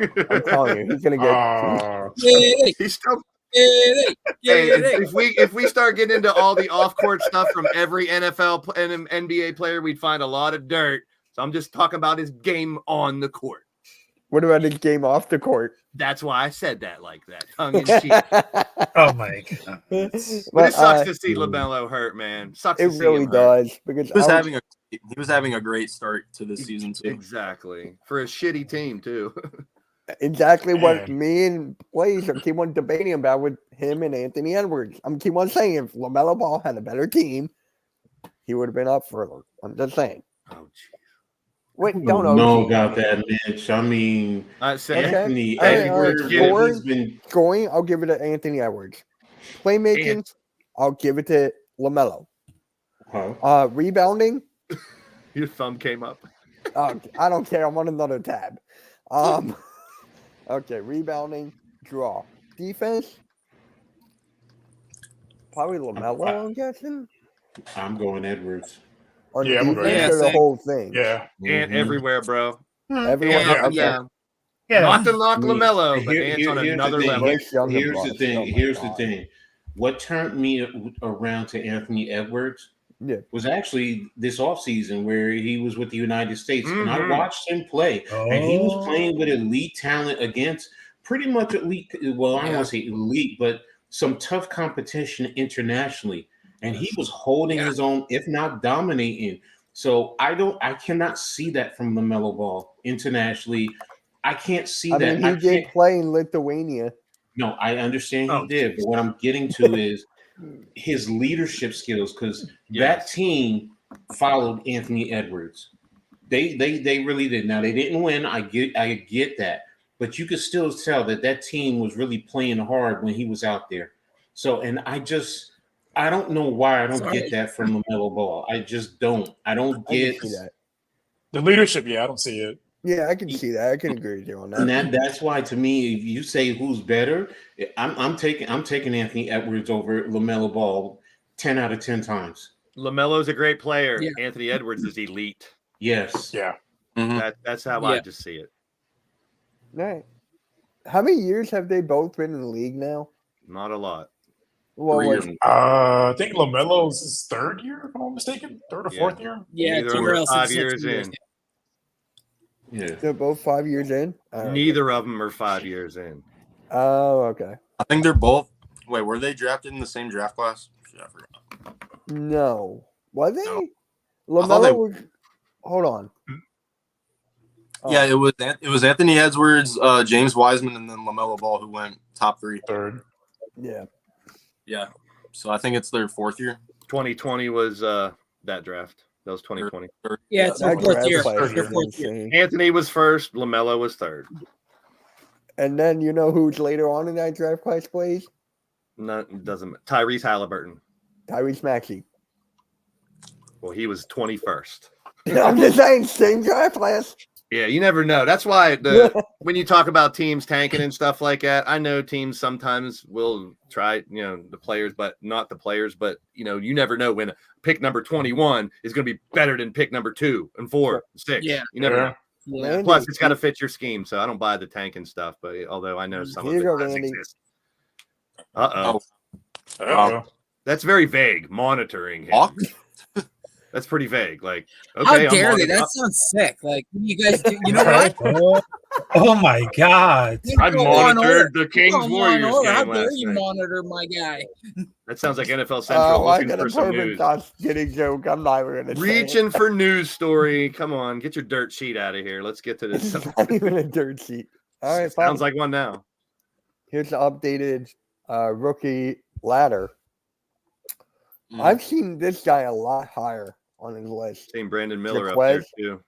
I'm telling you, he's gonna get. He's still. Hey, if we start getting into all the off-court stuff from every NFL and NBA player, we'd find a lot of dirt. So I'm just talking about his game on the court. What about his game off the court? That's why I said that like that, tongue in cheek. Oh my god! But it sucks to see LaMelo hurt, man. Sucks It to see really him hurt. does, because he was having a great start to this season too. Exactly, for a shitty team too. exactly what Man. me and Blaze keep on debating about with him and Anthony Edwards. I'm keep on saying if LaMelo Ball had a better team, he would have been up further. I'm just saying. Oh, jeez. Wait, I don't don't know OG. about that, Mitch. I mean, I said Okay. Anthony All right, Edwards, scoring. he's been Scoring, I'll give it to Anthony Edwards. Playmaking, I'll give it to LaMelo. Rebounding, your thumb came up. I don't care. I'm on another tab. Okay, rebounding, draw. Defense, probably LaMelo, I'm guessing. I'm going Edwards. On Yeah, I'm defense going or the same. whole thing? Yeah. And Mhm. everywhere, bro. Everyone. Yeah, Okay. yeah. Yeah, Not to knock I mean, LaMelo, but here- Ant's here- on here's the another thing. level. Here's younger Here's the Bucks. thing. Oh my Here's the God. thing. What turned me around to Anthony Edwards Yeah. was actually this offseason where he was with the United States. And I Mhm. watched him play. And he was Oh. playing with elite talent against pretty much elite. Well, I don't Yeah. want to say elite, but some tough competition internationally. And he was holding his own, if not dominating. So I cannot see that from LaMelo Ball internationally. I can't see I that. mean, he did play in Lithuania. No, I understand he Oh, did, but what I'm getting to is his leadership skills, because that Yes. team followed Anthony Edwards. They really did. Now they didn't win. I get that, but you could still tell that team was really playing hard when he was out there. So, and I don't know why I don't get that from LaMelo Ball. I just don't. I don't I get can see that. The leadership, yeah, I don't see it. Yeah, I can see that. I can agree with you on And that. that's why, to me, if you say who's better, I'm taking Anthony Edwards over LaMelo Ball 10 out of 10 times. LaMelo's a great player. Yeah. Anthony Edwards is elite. Yes. Yeah. That's how I Yeah. just see it. Right. How many years have they both been in the league now? Not a lot. Well, 3 like, years. I think LaMelo's his 3rd year, if I'm not mistaken. 3rd or Yeah. 4th year. Yeah, Neither of them T-Rail are since 5 6 years years. in. Yeah. they're both 5 years in? Neither of them are 5 years in. Oh, okay. I think they're both. Wait, were they drafted in the same draft class? Shit, I forgot. No. Was they? No. I thought LaMelo they- was. Hold on. Oh, Yeah, it was Anthony Edwards, James Wiseman, and then LaMelo Ball who went top 3. 3rd. Yeah. Yeah, so I think it's their 4th year. 2020 was that draft. That was 2020. Yeah, it's their That fourth draft year. class Their is fourth year. insane. Anthony was first. LaMelo was third. And then you know who's later on in that draft class, Blaze? Doesn't Tyrese Halliburton. Tyrese Maxey. Well, he was 21st. I'm just saying, same draft class. Yeah, you never know. That's why when you talk about teams tanking and stuff like that, I know teams sometimes will try, the players, but not the players. But you never know when pick number 21 is going to be better than pick number 2 and 4 and 6. Yeah. You never know. Yeah. Plus, it's got to fit your scheme, so I don't buy the tanking stuff. But although I know some of it does exist. That's very vague. Monitoring him. That's pretty vague. Like, okay, how dare they? That sounds sick. Like, you guys do. You know what? Oh my God! I monitored the Kings Warriors game How last dare you night. monitor my guy? That sounds like NFL Central I looking got for a some perfect news. Thanksgiving joke. I'm not even going to Reaching for news story. Come on, get your dirt sheet out of here. Let's get to this. It's not even a dirt sheet. All right, fine. Sounds like one now. Here's the updated rookie ladder. I've seen this guy a lot higher on his list. Seen Brandon Miller up there Jaquez? too.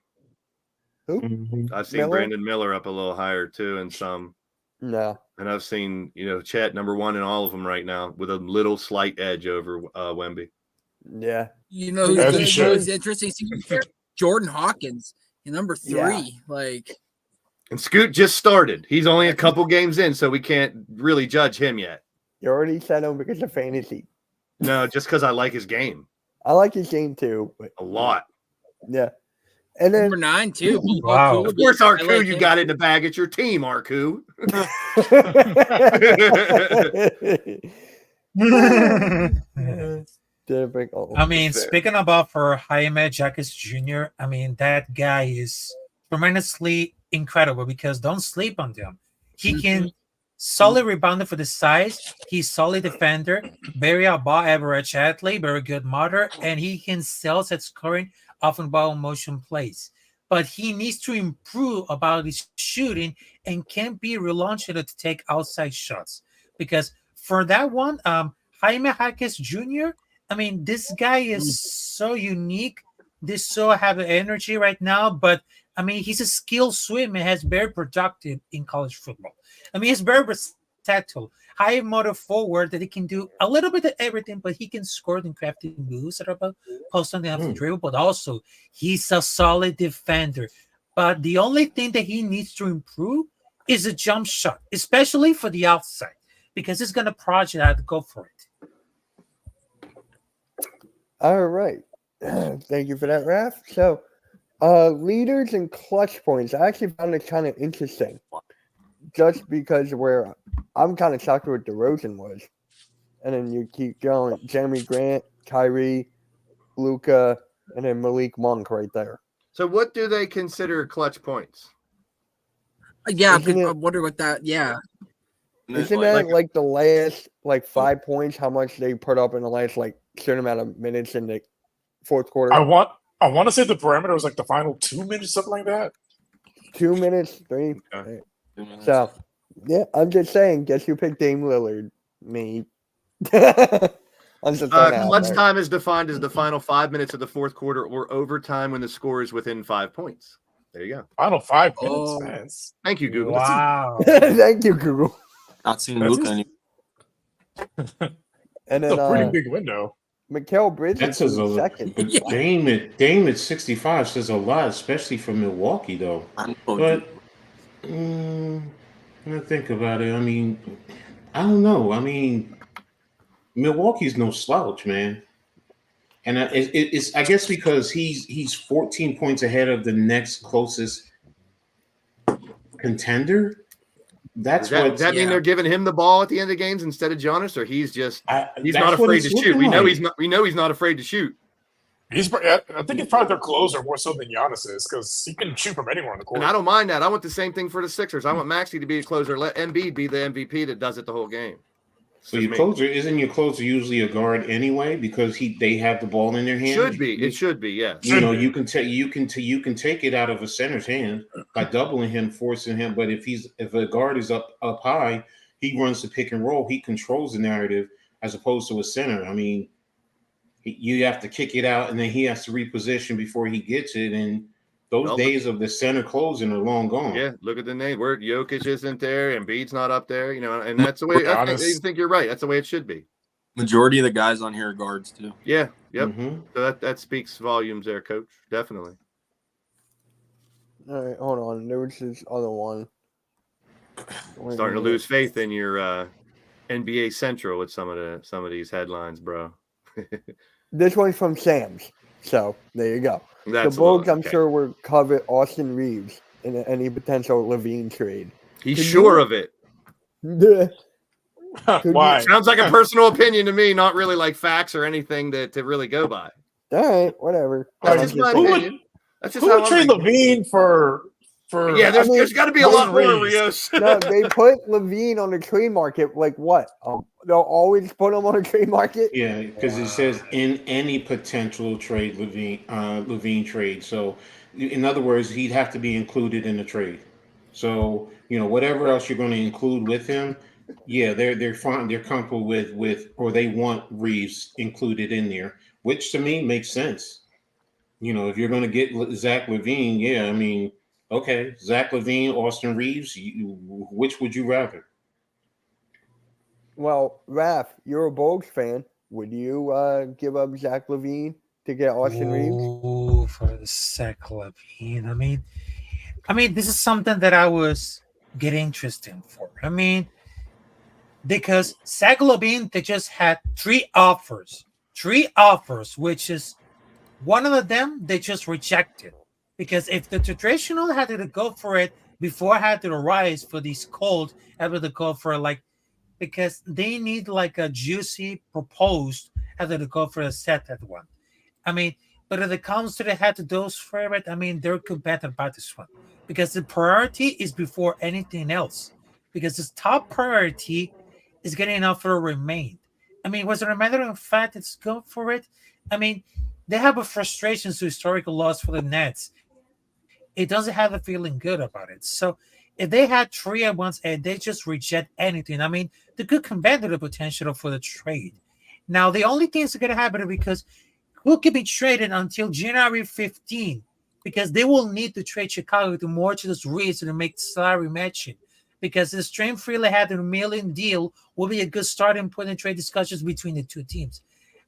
Who? I've seen Miller? Brandon Miller up a little higher too, and some. No. And I've seen Chet number 1 in all of them right now with a little slight edge over Wemby. Yeah. You know As he who's should. interesting? Jordan Hawkins, number 3. Yeah. Like, And Scoot just started. He's only a couple games in, so we can't really judge him yet. You already said him because of fantasy. No, just because I like his game I like his game too. But a lot. yeah. And then number 9 too. Wow. Of course, I Arku, like you him. got it in the bag. It's your team, Arku. Typical. I mean, speaking about for Jaime Jaquez Jr., I mean, that guy is tremendously incredible because don't sleep on him. He can solid rebounder for the size. He's solid defender, very above average athlete, very good motor, and he can sell at scoring often ball motion plays. But he needs to improve about his shooting and can't be relaunched to take outside shots. Because for that one, Jaime Jaquez Jr., I mean, this guy is so unique. This so have energy right now, but I mean, he's a skilled swimmer, has very productive in college football. I mean, he's very versatile, high motor forward that he can do a little bit of everything, but he can score and crafty moves that are about constantly have to dribble, but also he's a solid defender. But the only thing that he needs to improve is a jump shot, especially for the outside, because he's going to project out to go for it. All right. Thank you for that, Raph. So, leaders and clutch points. I actually found it kind of interesting. Just because where I'm kind of shocked what DeRozan was. And then you keep going. Jeremy Grant, Kyrie, Luka, and then Malik Monk right there. So what do they consider clutch points? Yeah, Isn't I it- wonder what that. Yeah, Isn't that like the last 5 points, how much they put up in the last certain amount of minutes in the fourth quarter? I want to say the parameter was like the final 2 minutes, something like that. 2 minutes, 3. Okay. So, yeah, I'm just saying, guess who picked Dame Lillard? Me. I'm just throwing it out Clutch there. time is defined as the final 5 minutes of the fourth quarter or overtime when the score is within 5 points. There you go. Final 5 minutes. Oh. Man. Thank you, Google. Wow. Thank you, Google. Not seeing That's Luka anymore. And It's then a pretty big window. Mikal Bridges That says was a second. but Dame at 65 says a lot, especially for Milwaukee, though. But when I think about it, I mean, I don't know. I mean, Milwaukee's no slouch, man. And it's I guess because he's 14 points ahead of the next closest contender. That's Does that mean they're giving him the ball at the end of games instead of Giannis, or he's not afraid to shoot? We know he's not afraid to shoot. I think it's probably their closer more so than Giannis is because he can shoot from anywhere on the court. And I don't mind that. I want the same thing for the Sixers. I want Maxey to be a closer. Let Embiid be the MVP that does it the whole game. So your closer isn't your closer usually a guard anyway because they have the ball in their hand. Should be. It should be. Yes. You know, you can take it out of a center's hand by doubling him, forcing him. But if a guard is up high, he runs the pick and roll. He controls the narrative as opposed to a center. I mean, you have to kick it out, and then he has to reposition before he gets it. And those days of the center closing are long gone. Yeah, look at the name. Where Jokic isn't there, and Embiid's not up there, and that's the way. I think you're right. That's the way it should be. Majority of the guys on here are guards too. Yeah, yep. Mm-hmm. So that speaks volumes there, Coach. Definitely. All right, hold on. There was this other one. Starting to lose faith in your NBA Central with some of these headlines, bro. This one's from Sam's. So there you go. That's the Bulls, I'm okay. sure, will cover Austin Reeves in any potential Levine trade. He's sure of it. Why? Sounds like a personal opinion to me, not really like facts or anything to really go by. All right, whatever. That's just my opinion. That's just Who how would I'm trade thinking. Levine for? Yeah, there's got to be a lot more, Rios. No, they put Levine on the trade market. Like what? They'll always put him on a trade market. Yeah, because it says in any potential trade, Levine trade. So, in other words, he'd have to be included in the trade. So, whatever else you're going to include with him, yeah, they're fine. They're comfortable with, or they want Reeves included in there, which to me makes sense. If you're going to get Zach LaVine, yeah, I mean. Okay, Zach LaVine, Austin Reeves, which would you rather? Well, Raph, you're a Bulls fan. Would you give up Zach LaVine to get Austin Reeves? Ooh, for Zach LaVine. I mean, this is something that I was getting interested in for. I mean, because Zach LaVine, they just had three offers, which is one of them they just rejected. Because if the traditional had to go for it before I had to rise for these cold, having to go for because they need like a juicy proposed having to go for a set at one. I mean, but if it comes to the head to those favorite, I mean, they're competitive about this one because the priority is before anything else. Because this top priority is getting enough for a remain. I mean, was it a matter of fact it's go for it? I mean, they have a frustration to historical loss for the Nets. It doesn't have a feeling good about it. So if they had three at once and they just reject anything, I mean, they could convert the potential for the trade. Now, the only thing that's going to happen is because who can be traded until January 15? Because they will need to trade Chicago to more to this reason to make salary matching. Because the Stream Freely had a $1 million deal will be a good starting point in trade discussions between the two teams.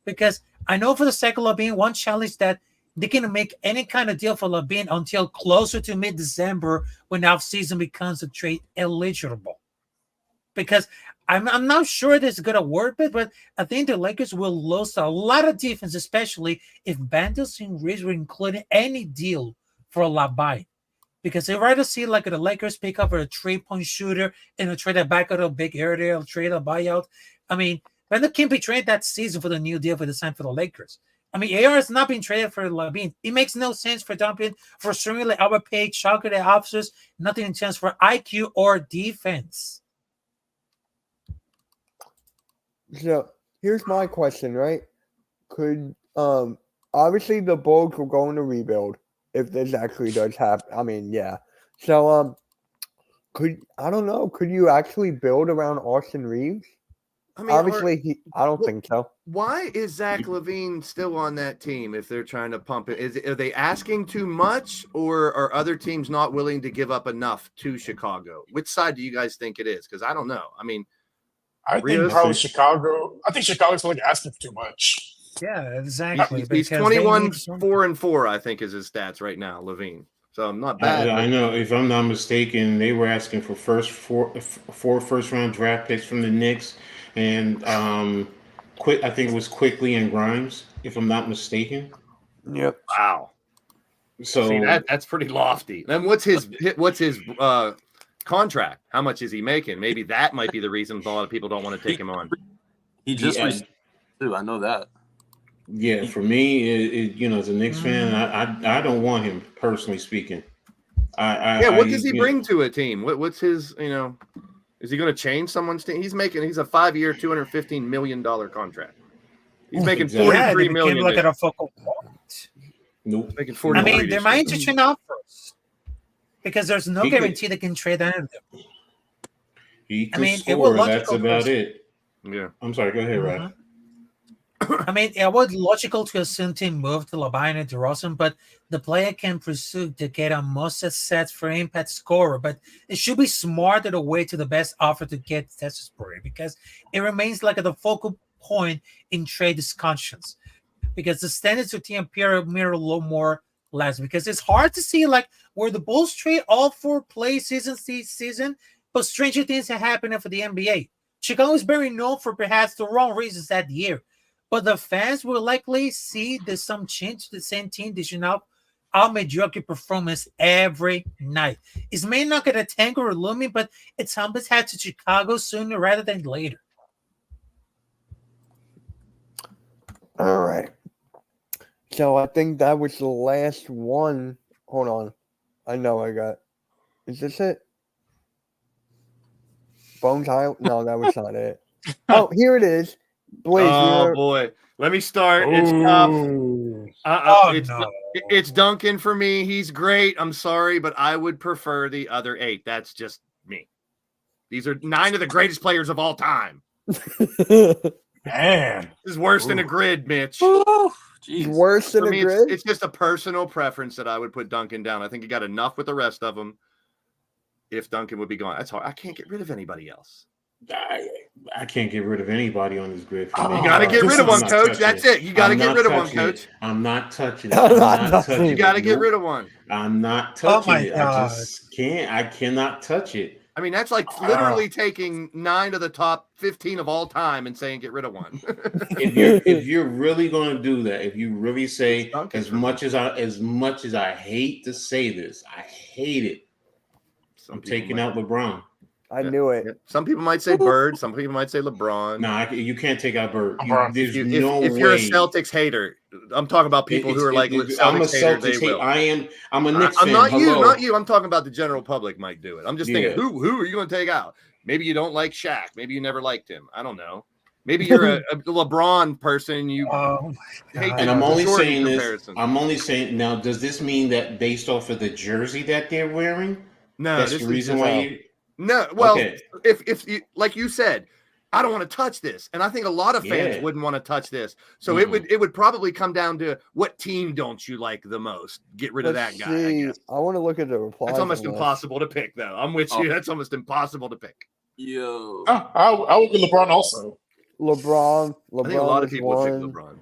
Because I know for the sake of LaVine, one challenge that they can make any kind of deal for LaVine until closer to mid-December when off-season becomes a trade eligible. Because I'm not sure this is going to work, but I think the Lakers will lose a lot of defense, especially if Vandals and Reeves were including any deal for LaVine. Because they'd rather see like the Lakers pick up a 3-point shooter and a trade back out of a big area, trade a buyout. I mean, Vandal can't be traded that season for the new deal for the sign for the Lakers. I mean, AR is not being traded for LaVine. It makes no sense for dumping for extremely overpaid chocolate officers, nothing in chance for IQ or defense. So here's my question, right? Could obviously the Bulls will go into rebuild if this actually does happen. I mean, yeah. So could you actually build around Austin Reeves? I mean, obviously, I don't think so. Why is Zach LaVine still on that team if they're trying to pump it? Are they asking too much, or are other teams not willing to give up enough to Chicago? Which side do you guys think it is? Because I don't know. I mean, I think probably Chicago. I think Chicago's like asking for too much. Yeah, exactly. He's 21, 4-4, I think, is his stats right now, LaVine. So not bad. I know. If I'm not mistaken, they were asking for four first-round draft picks from the Knicks. And I think it was Quickly and Grimes, if I'm not mistaken. Yep. Wow. So see, that's pretty lofty. Then what's his contract? How much is he making? Maybe that might be the reason a lot of people don't want to take him on. He just too. I know that. Yeah, for me, as a Knicks fan, I don't want him personally speaking. What does he bring to a team? What's his Is he going to change someone's team? He's a 5-year, $215 million contract. He's making $43 million. Look at a focal point. Nope. Making 40. I mean, there might be offers because there's no guarantee they can trade any of them. He could score. That's about it. Yeah. I'm sorry. Go ahead, Ryan. I mean, it was logical to assume team move to Labine and DeRozan, but the player can pursue to get a most sets for impact scorer. But it should be smarter to wait to the best offer to get Testisbury because it remains like the focal point in trade discussions. Because the standards of Team Pierre mirror a little more less. Because it's hard to see like where the Bulls trade all 4 play season, but stranger things have happened for the NBA. Chicago is very known for perhaps the wrong reasons that year. But the fans will likely see there's some change to the same team dishing out mediocre performance every night. It's may not get a tank or a looming, but it's humbles head to Chicago sooner rather than later. All right. So I think that was the last one. Hold on. I know I got. Is this it? Bones Island? No, that was not it. Oh, here it is. Blaze, Oh boy, let me start. It's tough. It's Duncan for me. He's great. I'm sorry, but I would prefer the other 8. That's just me. These are 9 of the greatest players of all time. Man, this is worse than a grid, Mitch. Worse than for a me, grid? It's just a personal preference that I would put Duncan down. I think he got enough with the rest of them. If Duncan would be gone, that's hard. I can't get rid of anybody else. I can't get rid of anybody on this grid. For me. You got to get rid of one, coach. That's it. You got to get rid of one, coach. I'm not touching it. I'm not touching it. You got to get rid of one. I'm not touching it. God. I just can't. I cannot touch it. I mean, that's like literally taking 9 of the top 15 of all time and saying get rid of one. if you're really going to do that, if you really say as much as I hate to say this, I hate it. I'm taking out LeBron. I knew it. Some people might say Bird. Some people might say LeBron. No, you can't take out Bird. There's if no way. If you're a Celtics hater, I'm talking about people who are like Celtics I'm a haters. Celtics hater. I'm a Knicks fan. I'm not you. I'm talking about the general public might do it. I'm just thinking, who are you going to take out? Maybe you don't like Shaq. Maybe you never liked him. I don't know. Maybe you're a LeBron person. You hate. And I'm only saying this. I'm only saying now. Does this mean that based off of the jersey that they're wearing? No, that's the reason why you. No, well, if you like you said, I don't want to touch this, and I think a lot of fans wouldn't want to touch this. So it would probably come down to what team don't you like the most? Get rid of that guy. I guess. I want to look at the replies. That's almost impossible to pick, though. I'm with you. That's almost impossible to pick. Yo, I would get LeBron also. LeBron. I think a lot of people would pick LeBron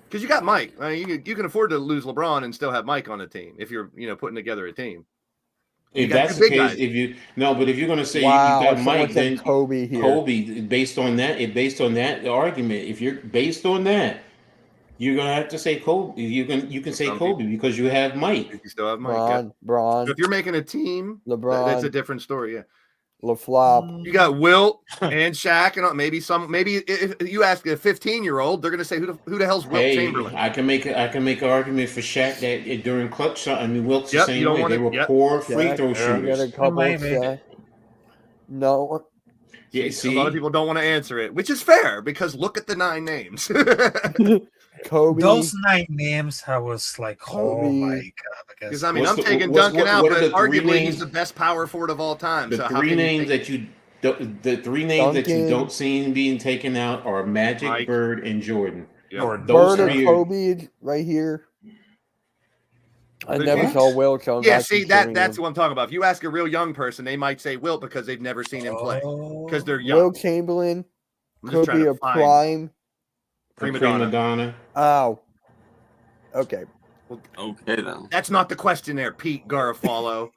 because you got Mike. I mean, you can afford to lose LeBron and still have Mike on the team if you're putting together a team. If that's the case, if you're going to say you got Mike, then Kobe here. Kobe, based on that argument, if you're based on that, you're going to have to say Kobe. You can say Kobe because you have Mike. You still have Mike. Bron. So if you're making a team, LeBron. That's a different story. Yeah. LaFlop. You got Wilt and Shaq, and maybe if you ask a 15-year-old, they're going to say who the hell's Wilt Chamberlain? I can make an argument for Shaq that during clutch. I mean, Wilt's the same way. They were poor free throw shooters. Got a couple no. Yeah, see, a lot of people don't want to answer it, which is fair because look at the 9 names. Kobe. Those 9 names, I was like, Kobe. Oh my god! Because I mean, I'm taking Duncan out, but arguably he's the best power forward of all time. The three names that you don't see being taken out are Magic, Mike, Bird, and Jordan. Yep. Bird or Kobe right here. I never saw Wilt. See that's what I'm talking about. If you ask a real young person, they might say Wilt because they've never seen him play because they're young. Wilt Chamberlain could be a prime. Prima donna. Oh. Okay. Okay then. That's not the question there, Pete Garofalo.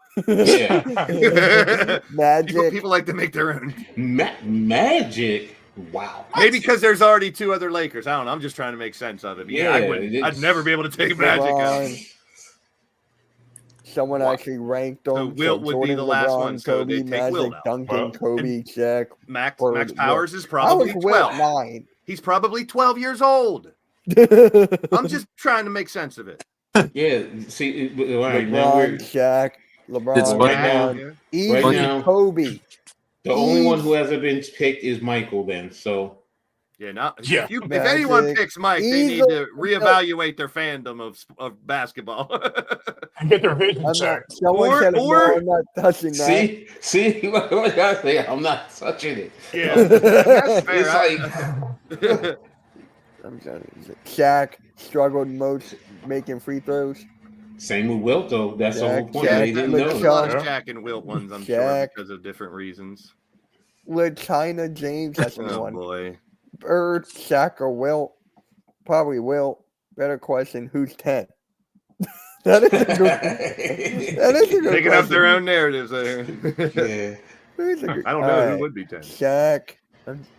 Magic. People like to make their own. Magic. Wow. Maybe because there's already 2 other Lakers. I don't know. I'm just trying to make sense of it. I'd never be able to take Magic out. Someone actually ranked them. So Wilt would be the last one. So Kobe, they take Magic, Wilt out. Duncan, Kobe, Shaq. Max Powers is probably 12. 9. He's probably 12 years old. I'm just trying to make sense of it. Yeah. See, LeBron, now Shaq, LeBron, right now, Kobe. The only one who hasn't been picked is Michael. Then, so if anyone picks Mike, they need to reevaluate their fandom of basketball and get their vision checked. I'm not touching that. See, what I gotta say, I'm not touching it. Yeah, that's fair. Shaq struggled most making free throws. Same with Wilt though. That's the whole point. Shaq, They didn't There's know. a lot of LeChun. Shaq and Wilt ones, I'm sure, Shaq. because of different reasons. China James, that's the Oh one. boy. Bird, Shaq, or Wilt? Probably Wilt. Better question, who's 10? That is a good, that is a good Taking up their question. own narratives there. Yeah. Who's a good- I don't know all who right. would be 10. Shaq.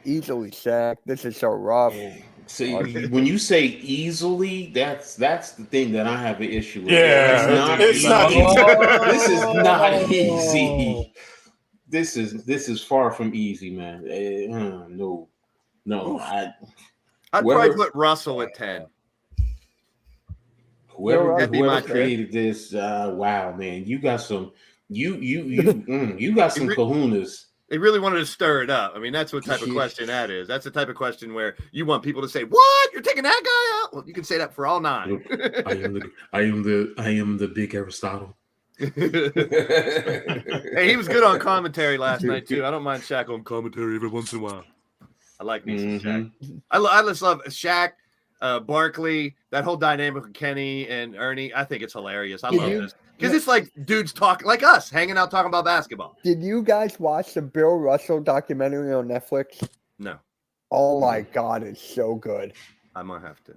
Easily Shaq. This is so rough. See, when you say easily, that's the thing that I have an issue with. Yeah, It's not it's easy. not easy. This is not easy. This is far from easy, man. No. I'd Whoever- probably put Russell at 10. Whoever That'd be my created this, wow, man, you got some, you got some kahunas. They really wanted to stir it up. I mean, that's what type of question that is. That's the type of question where you want people to say, "What? You're taking that guy out?" Well, you can say that for all 9. I am the big Aristotle. Hey, he was good on commentary last night too. I don't mind Shaq on commentary every once in a while. I like me some Shaq. I just love Shaq, Barkley, that whole dynamic with Kenny and Ernie. I think it's hilarious. I love this because it's like dudes talking like us, hanging out talking about basketball. Did you guys watch the Bill Russell documentary on Netflix? No, Oh my God, it's so good. I might have to.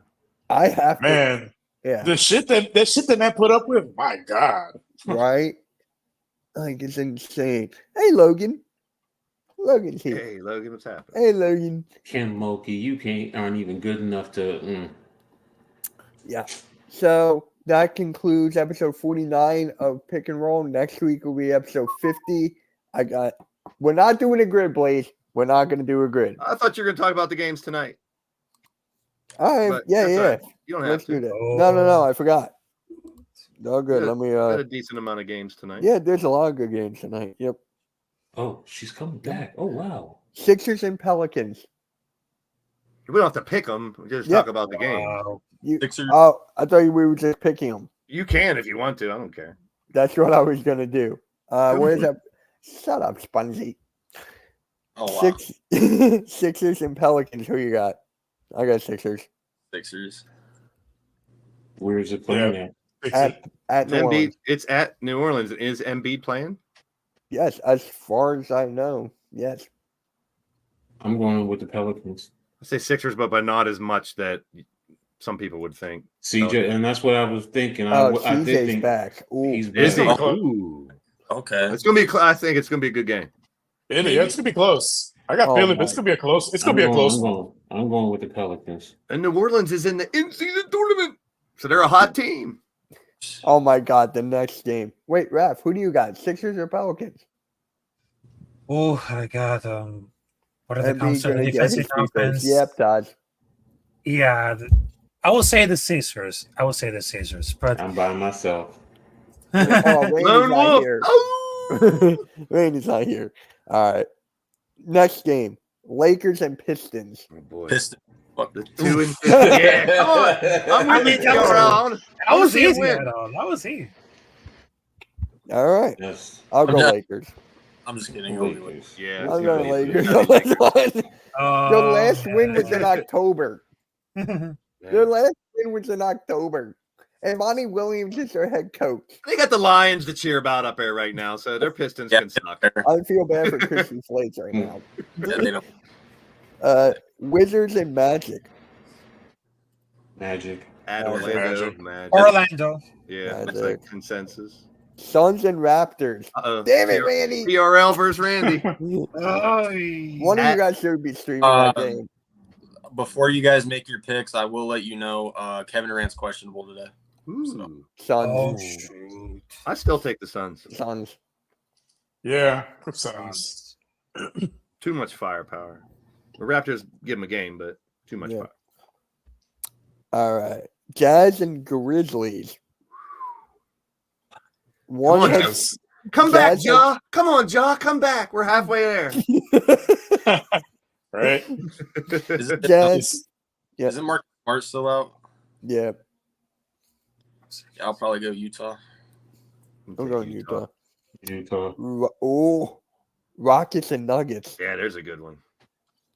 I have to. Man, Yeah. the shit that man put up with, my God. Right? Like, it's insane. Hey, Logan. Logan's here. Hey, Logan, what's happening? Hey, Logan. Ken Mulkey, you aren't even good enough to. Yeah. So that concludes episode 49 of Pick and Roll. Next week will be episode 50. We're not doing a grid, Blaze. We're not going to do a grid. I thought you were going to talk about the games tonight. All right. But Yeah, that's all yeah. right. You don't have Let's do to. that. No. I forgot. Oh, good. Yeah, Let me. Got a decent amount of games tonight. Yeah, there's a lot of good games tonight. Yep. Oh, she's coming back. Oh, wow. Sixers and Pelicans. We don't have to pick them. We just Yep. talk about the game. Sixers. Oh, I thought we were just picking them. You can if you want to. I don't care. That's what I was going to do. Where's that? Shut up, Spongy. Oh wow. Sixers and Pelicans. Who you got? I got Sixers. Sixers. Where is it playing at? At New Embiid, Orleans. it's at New Orleans. Is Embiid playing? Yes, as far as I know. Yes. I'm going with the Pelicans. I say Sixers, but not as much that some people would think. CJ, and that's what I was thinking. Oh, I did CJ's think back. Ooh. he's Is he? back. Ooh. Okay. It's gonna be. I think it's gonna be a good game. It's gonna be close. I got Oh, feeling my. it's gonna be a close. It's gonna be a close one. I'm going with the Pelicans. And New Orleans is in the in-season tournament, so they're a hot team. Oh my God, the next game. Wait, Raph, who do you got? Sixers or Pelicans? Oh, I got what are the Embiid counts of gonna the get his defensive free throws. offense? Yep, Todd. Yeah, I will say the Sixers. But I'm by myself. Oh, Randy's Lone not Wolf. here. Oh! Randy's not here. All right. Next game. Lakers and Pistons. Oh boy. Pistons. Fuck. The 2 and 50. Yeah, come on. I'm with you, TRL. that was see him easy. win. That was easy. All right. Yes. I'll go Yeah. Lakers. I'm just kidding. I'll be like- Lakers. Yeah. I'll it's go gonna be- Lakers. it's Your last win was in October. gonna Your be- last win was in October. And Monty Williams is their head coach. They got the Lions to cheer about up there right now, so their Pistons Yeah. can suck. I feel bad for Christian Slates right now. Yeah, they don't. Wizards and Magic. Magic. At Orlando, Magic. Orlando. Yeah, that's Magic. like consensus. Suns and Raptors. Uh-oh. Damn it, Randy. PRL versus Randy. One of you guys should be streaming that game. Before you guys make your picks, I will let you know Kevin Durant's questionable today. Ooh. Suns. Oh shoot. I still take the Suns. Suns. Yeah, Suns. Too much firepower. The Raptors give them a game, but too much Yeah. fire. All right. Jazz and Grizzlies. Come One on, had- Jazz. Come back, Jazz- Ja. Come on, Ja. Come back. We're halfway there. Right? Is it, Jazz. Yeah. Isn't Mark Smart still out? Yeah. Yeah, I'll probably go Utah. I'm going Utah. Utah. Rockets and Nuggets. Yeah, there's a good one.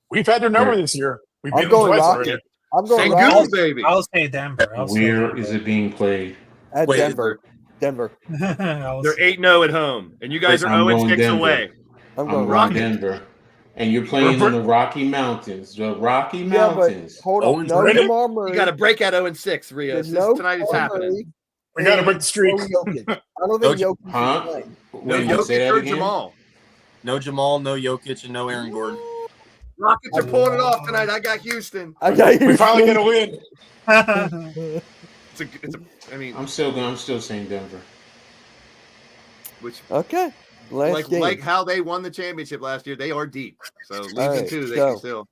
We've had their number this year. We've I'm beat them going twice Rockets. already. I'm going Sangoon, Rockets baby. I'll say Denver. Where is it being played? at Wait, Denver. Denver. They're 8-0 at home, and you guys are I'm 0-6 going Denver. away. I'm I'm going going Rockets. Denver. And you're playing in the Rocky Mountains. The Rocky Yeah, but Mountains. hold on. No Really? Jamal Murray. You got to break out 0-6, Rios. There's This no tonight is Jamal happening. Murray, We got to break the streak. no Jokic. I don't think Jokic is Huh? playing. No Wait, say Jokic that or again? Jamal. No Jamal, no Jokic, and no Aaron Gordon. Rockets are pulling it off tonight. I got Houston. I got you. We finally get a win. I mean, I'm still saying Denver. which Okay. Last game. like how they won the championship last year, they are deep. So losing right, two, they so- can still.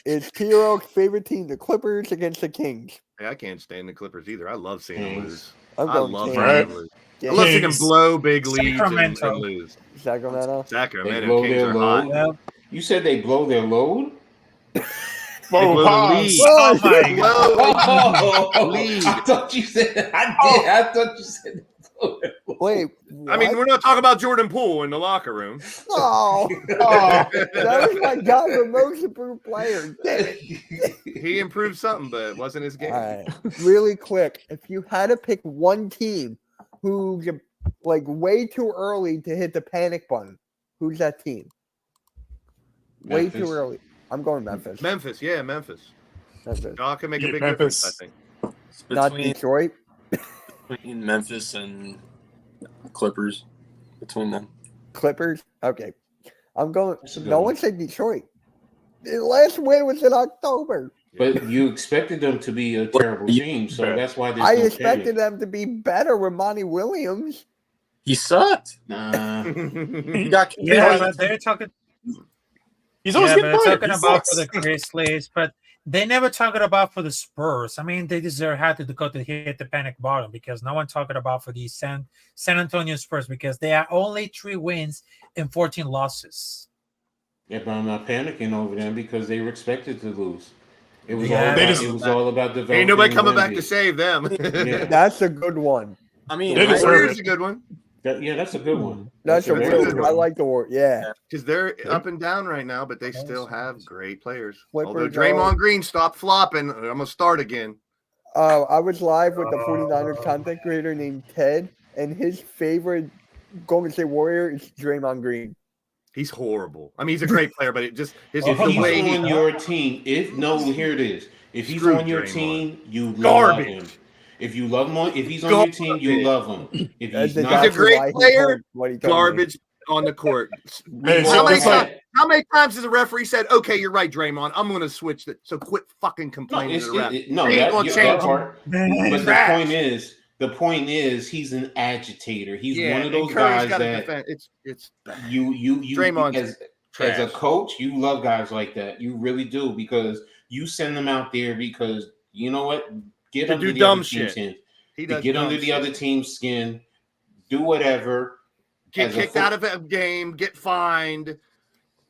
It's T-Rock's favorite team, the Clippers against the Kings. Hey, I can't stand the Clippers either. I love seeing them Kings. lose. I'm I going love Kings. seeing them lose. Yeah. I love seeing them Kings. blow big leads and Sacramento. lose. Sacramento. They Sacramento blow Kings their are hot. load. Well, You said they blow their load? Whoa, blow the pause. lead. oh my God. Oh, League. I thought you said I thought you said Wait. I mean, what? we're not talking about Jordan Poole in the locker room. Oh, Oh, that was my guy, the most improved player. Damn it. He improved something, but it wasn't his game. All right. Really quick, if you had to pick one team who's like way too early to hit the panic button, who's that team? Way Memphis. too early. I'm going Memphis. Memphis, yeah, Memphis. Memphis. Y'all can make a Yeah, big Memphis. difference, I think. It's Not between, Detroit. between Memphis and Clippers. Between them. Clippers. Okay. I'm going. That's a good No one. one said Detroit. The last win was in October. But you expected them to be a terrible team, so that's why there's I no expected panic. them to be better with Monty Williams. He sucked. Nah. He got Yeah, but they're talking. he's always Yeah, getting but they're fired. talking He about sucks. for the Grizzlies, but they never talking about for the Spurs. I mean, they deserve had to go to hit the panic bottom because no one talking about for the San Antonio Spurs because they are only 3 wins and 14 losses. Yeah, but I'm not panicking over them because they were expected to lose. It was Yeah, all they about, just- it was all about developing. Ain't nobody coming back Wemby. to save them. Yeah. That's a good one. I mean, They deserve Warriors it. a good one Yeah, that's a good one. That's a very real good one. I one. like the war. Yeah. because they're up and down right now, but they still have great players. Clippers Although are- Draymond Green stopped flopping, I'm gonna start again. I was live with the 49ers content creator named Ted, and his favorite Golden State Warrior is Draymond Green. He's horrible. I mean, he's a great player, but it just his If the he's way on he your team, here it is. If he's Screw on your Draymond. team, you love Garbage. him. If you love him, if he's on your team, you love him. If That's he's not, exactly great why he player, told what he told me. garbage on the court. Hey, Well, How many it's like- times? How many times has the referee said, "Okay, you're right, Draymond. I'm going to switch that." So quit fucking no, complaining it's, to the ref. no, He ain't that, gonna yeah, change that part. But Trash. the point is, he's an agitator. He's Yeah, one of and those Curry's guys gotta that defend. It's you Draymond's as trash. a coach, you love guys like that. You really do because you send them out there because you know what? Get To under do the dumb other team's shit. skin. He To does get dumb under the shit. other team's skin. Do whatever. Get as a kicked fo- out of a game, get fined,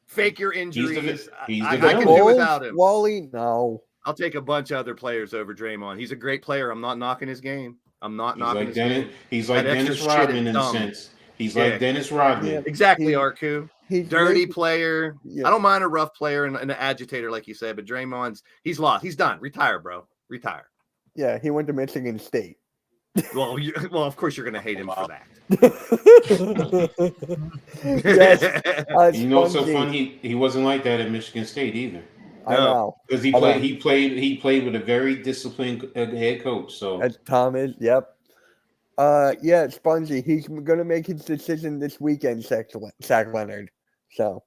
fake your injuries. he's I the can villain. do without him. Wally, no. I'll take a bunch of other players over Draymond. He's a great player. I'm not knocking his game. I'm not He's knocking like his Dennis. game. He's like That extra Dennis shit Rodman is in a dumb. sense. He's Yeah. like Dennis Rodman. Yeah. Exactly, He- Arku. He's Dirty making- player. Yeah. I don't mind a rough player and an agitator, like you said, but Draymond's he's lost. He's done. Retire, bro. Retire. Yeah, he went to Michigan State. Well, well, of course you're gonna hate him for that. Yes, You know, it's so Spongy. fun. He wasn't like that at Michigan State either I know. because I know. he played with a very disciplined head coach. So That's Tom is. Yep. Yeah, Spongy. He's gonna make his decision this weekend, Zach Leonard. So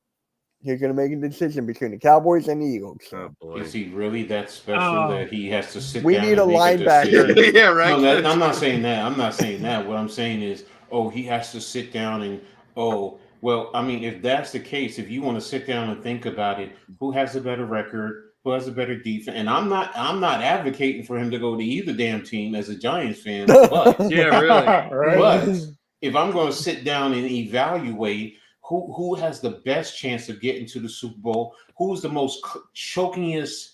he's gonna make a decision between the Cowboys and the Eagles. Oh So. boy. is he really that special Oh. that he has to sit We down? need and a make linebacker. decision? Yeah, right. No, I'm not saying that. I'm not saying that. What I'm saying is, he has to sit down and well, I mean, if that's the case, if you want to sit down and think about it, who has a better record? Who has a better defense? And I'm not advocating for him to go to either damn team as a Giants fan, but Yeah, really. Right? but if I'm going to sit down and evaluate who has the best chance of getting to the Super Bowl, who's the most chokingest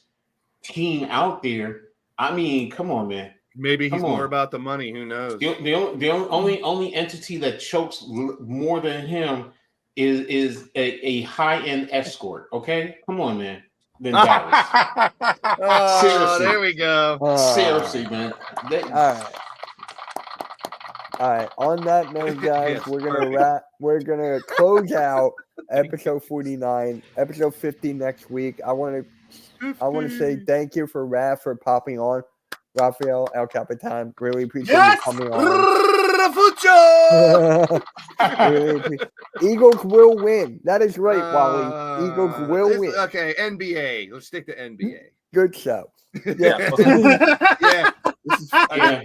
team out there, I mean, come on, man. Maybe he's Come on. more about the money. Who knows? The only entity that chokes more than him is a high end escort. Okay, come on, man. than Dallas. Oh, Seriously. there we go. Seriously, man. All right. On that note, guys, Yes, we're gonna perfect. wrap. We're gonna close out episode 49, episode 50 next week. I want to say thank you for Raph for popping on. Rafael El Capitan, really appreciate you coming on. Fucho! Eagles will win. That is right, Wally. Eagles will win. Okay, NBA. Let's stick to NBA. Good show. Yeah. Yeah. Yeah.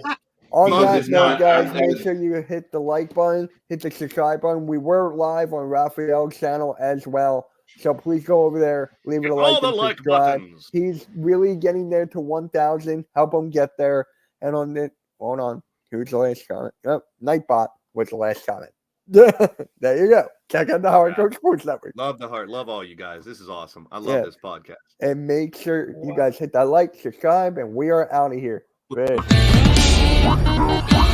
On Because that it's note, not- guys, I- make sure you hit the like button, hit the subscribe button. We were live on Raphael's channel as well. So please go over there, leave it a All like the and like subscribe. buttons. He's really getting there to 1,000. Help him get there. And on the hold on, who's the last comment? Oh, Nightbot was the last comment. There you go. Check out the Hardcore Sports Network. Love the heart. Love all you guys. This is awesome. I love Yeah. this podcast. And make sure you guys hit that like, subscribe, and we are out of here. Peace.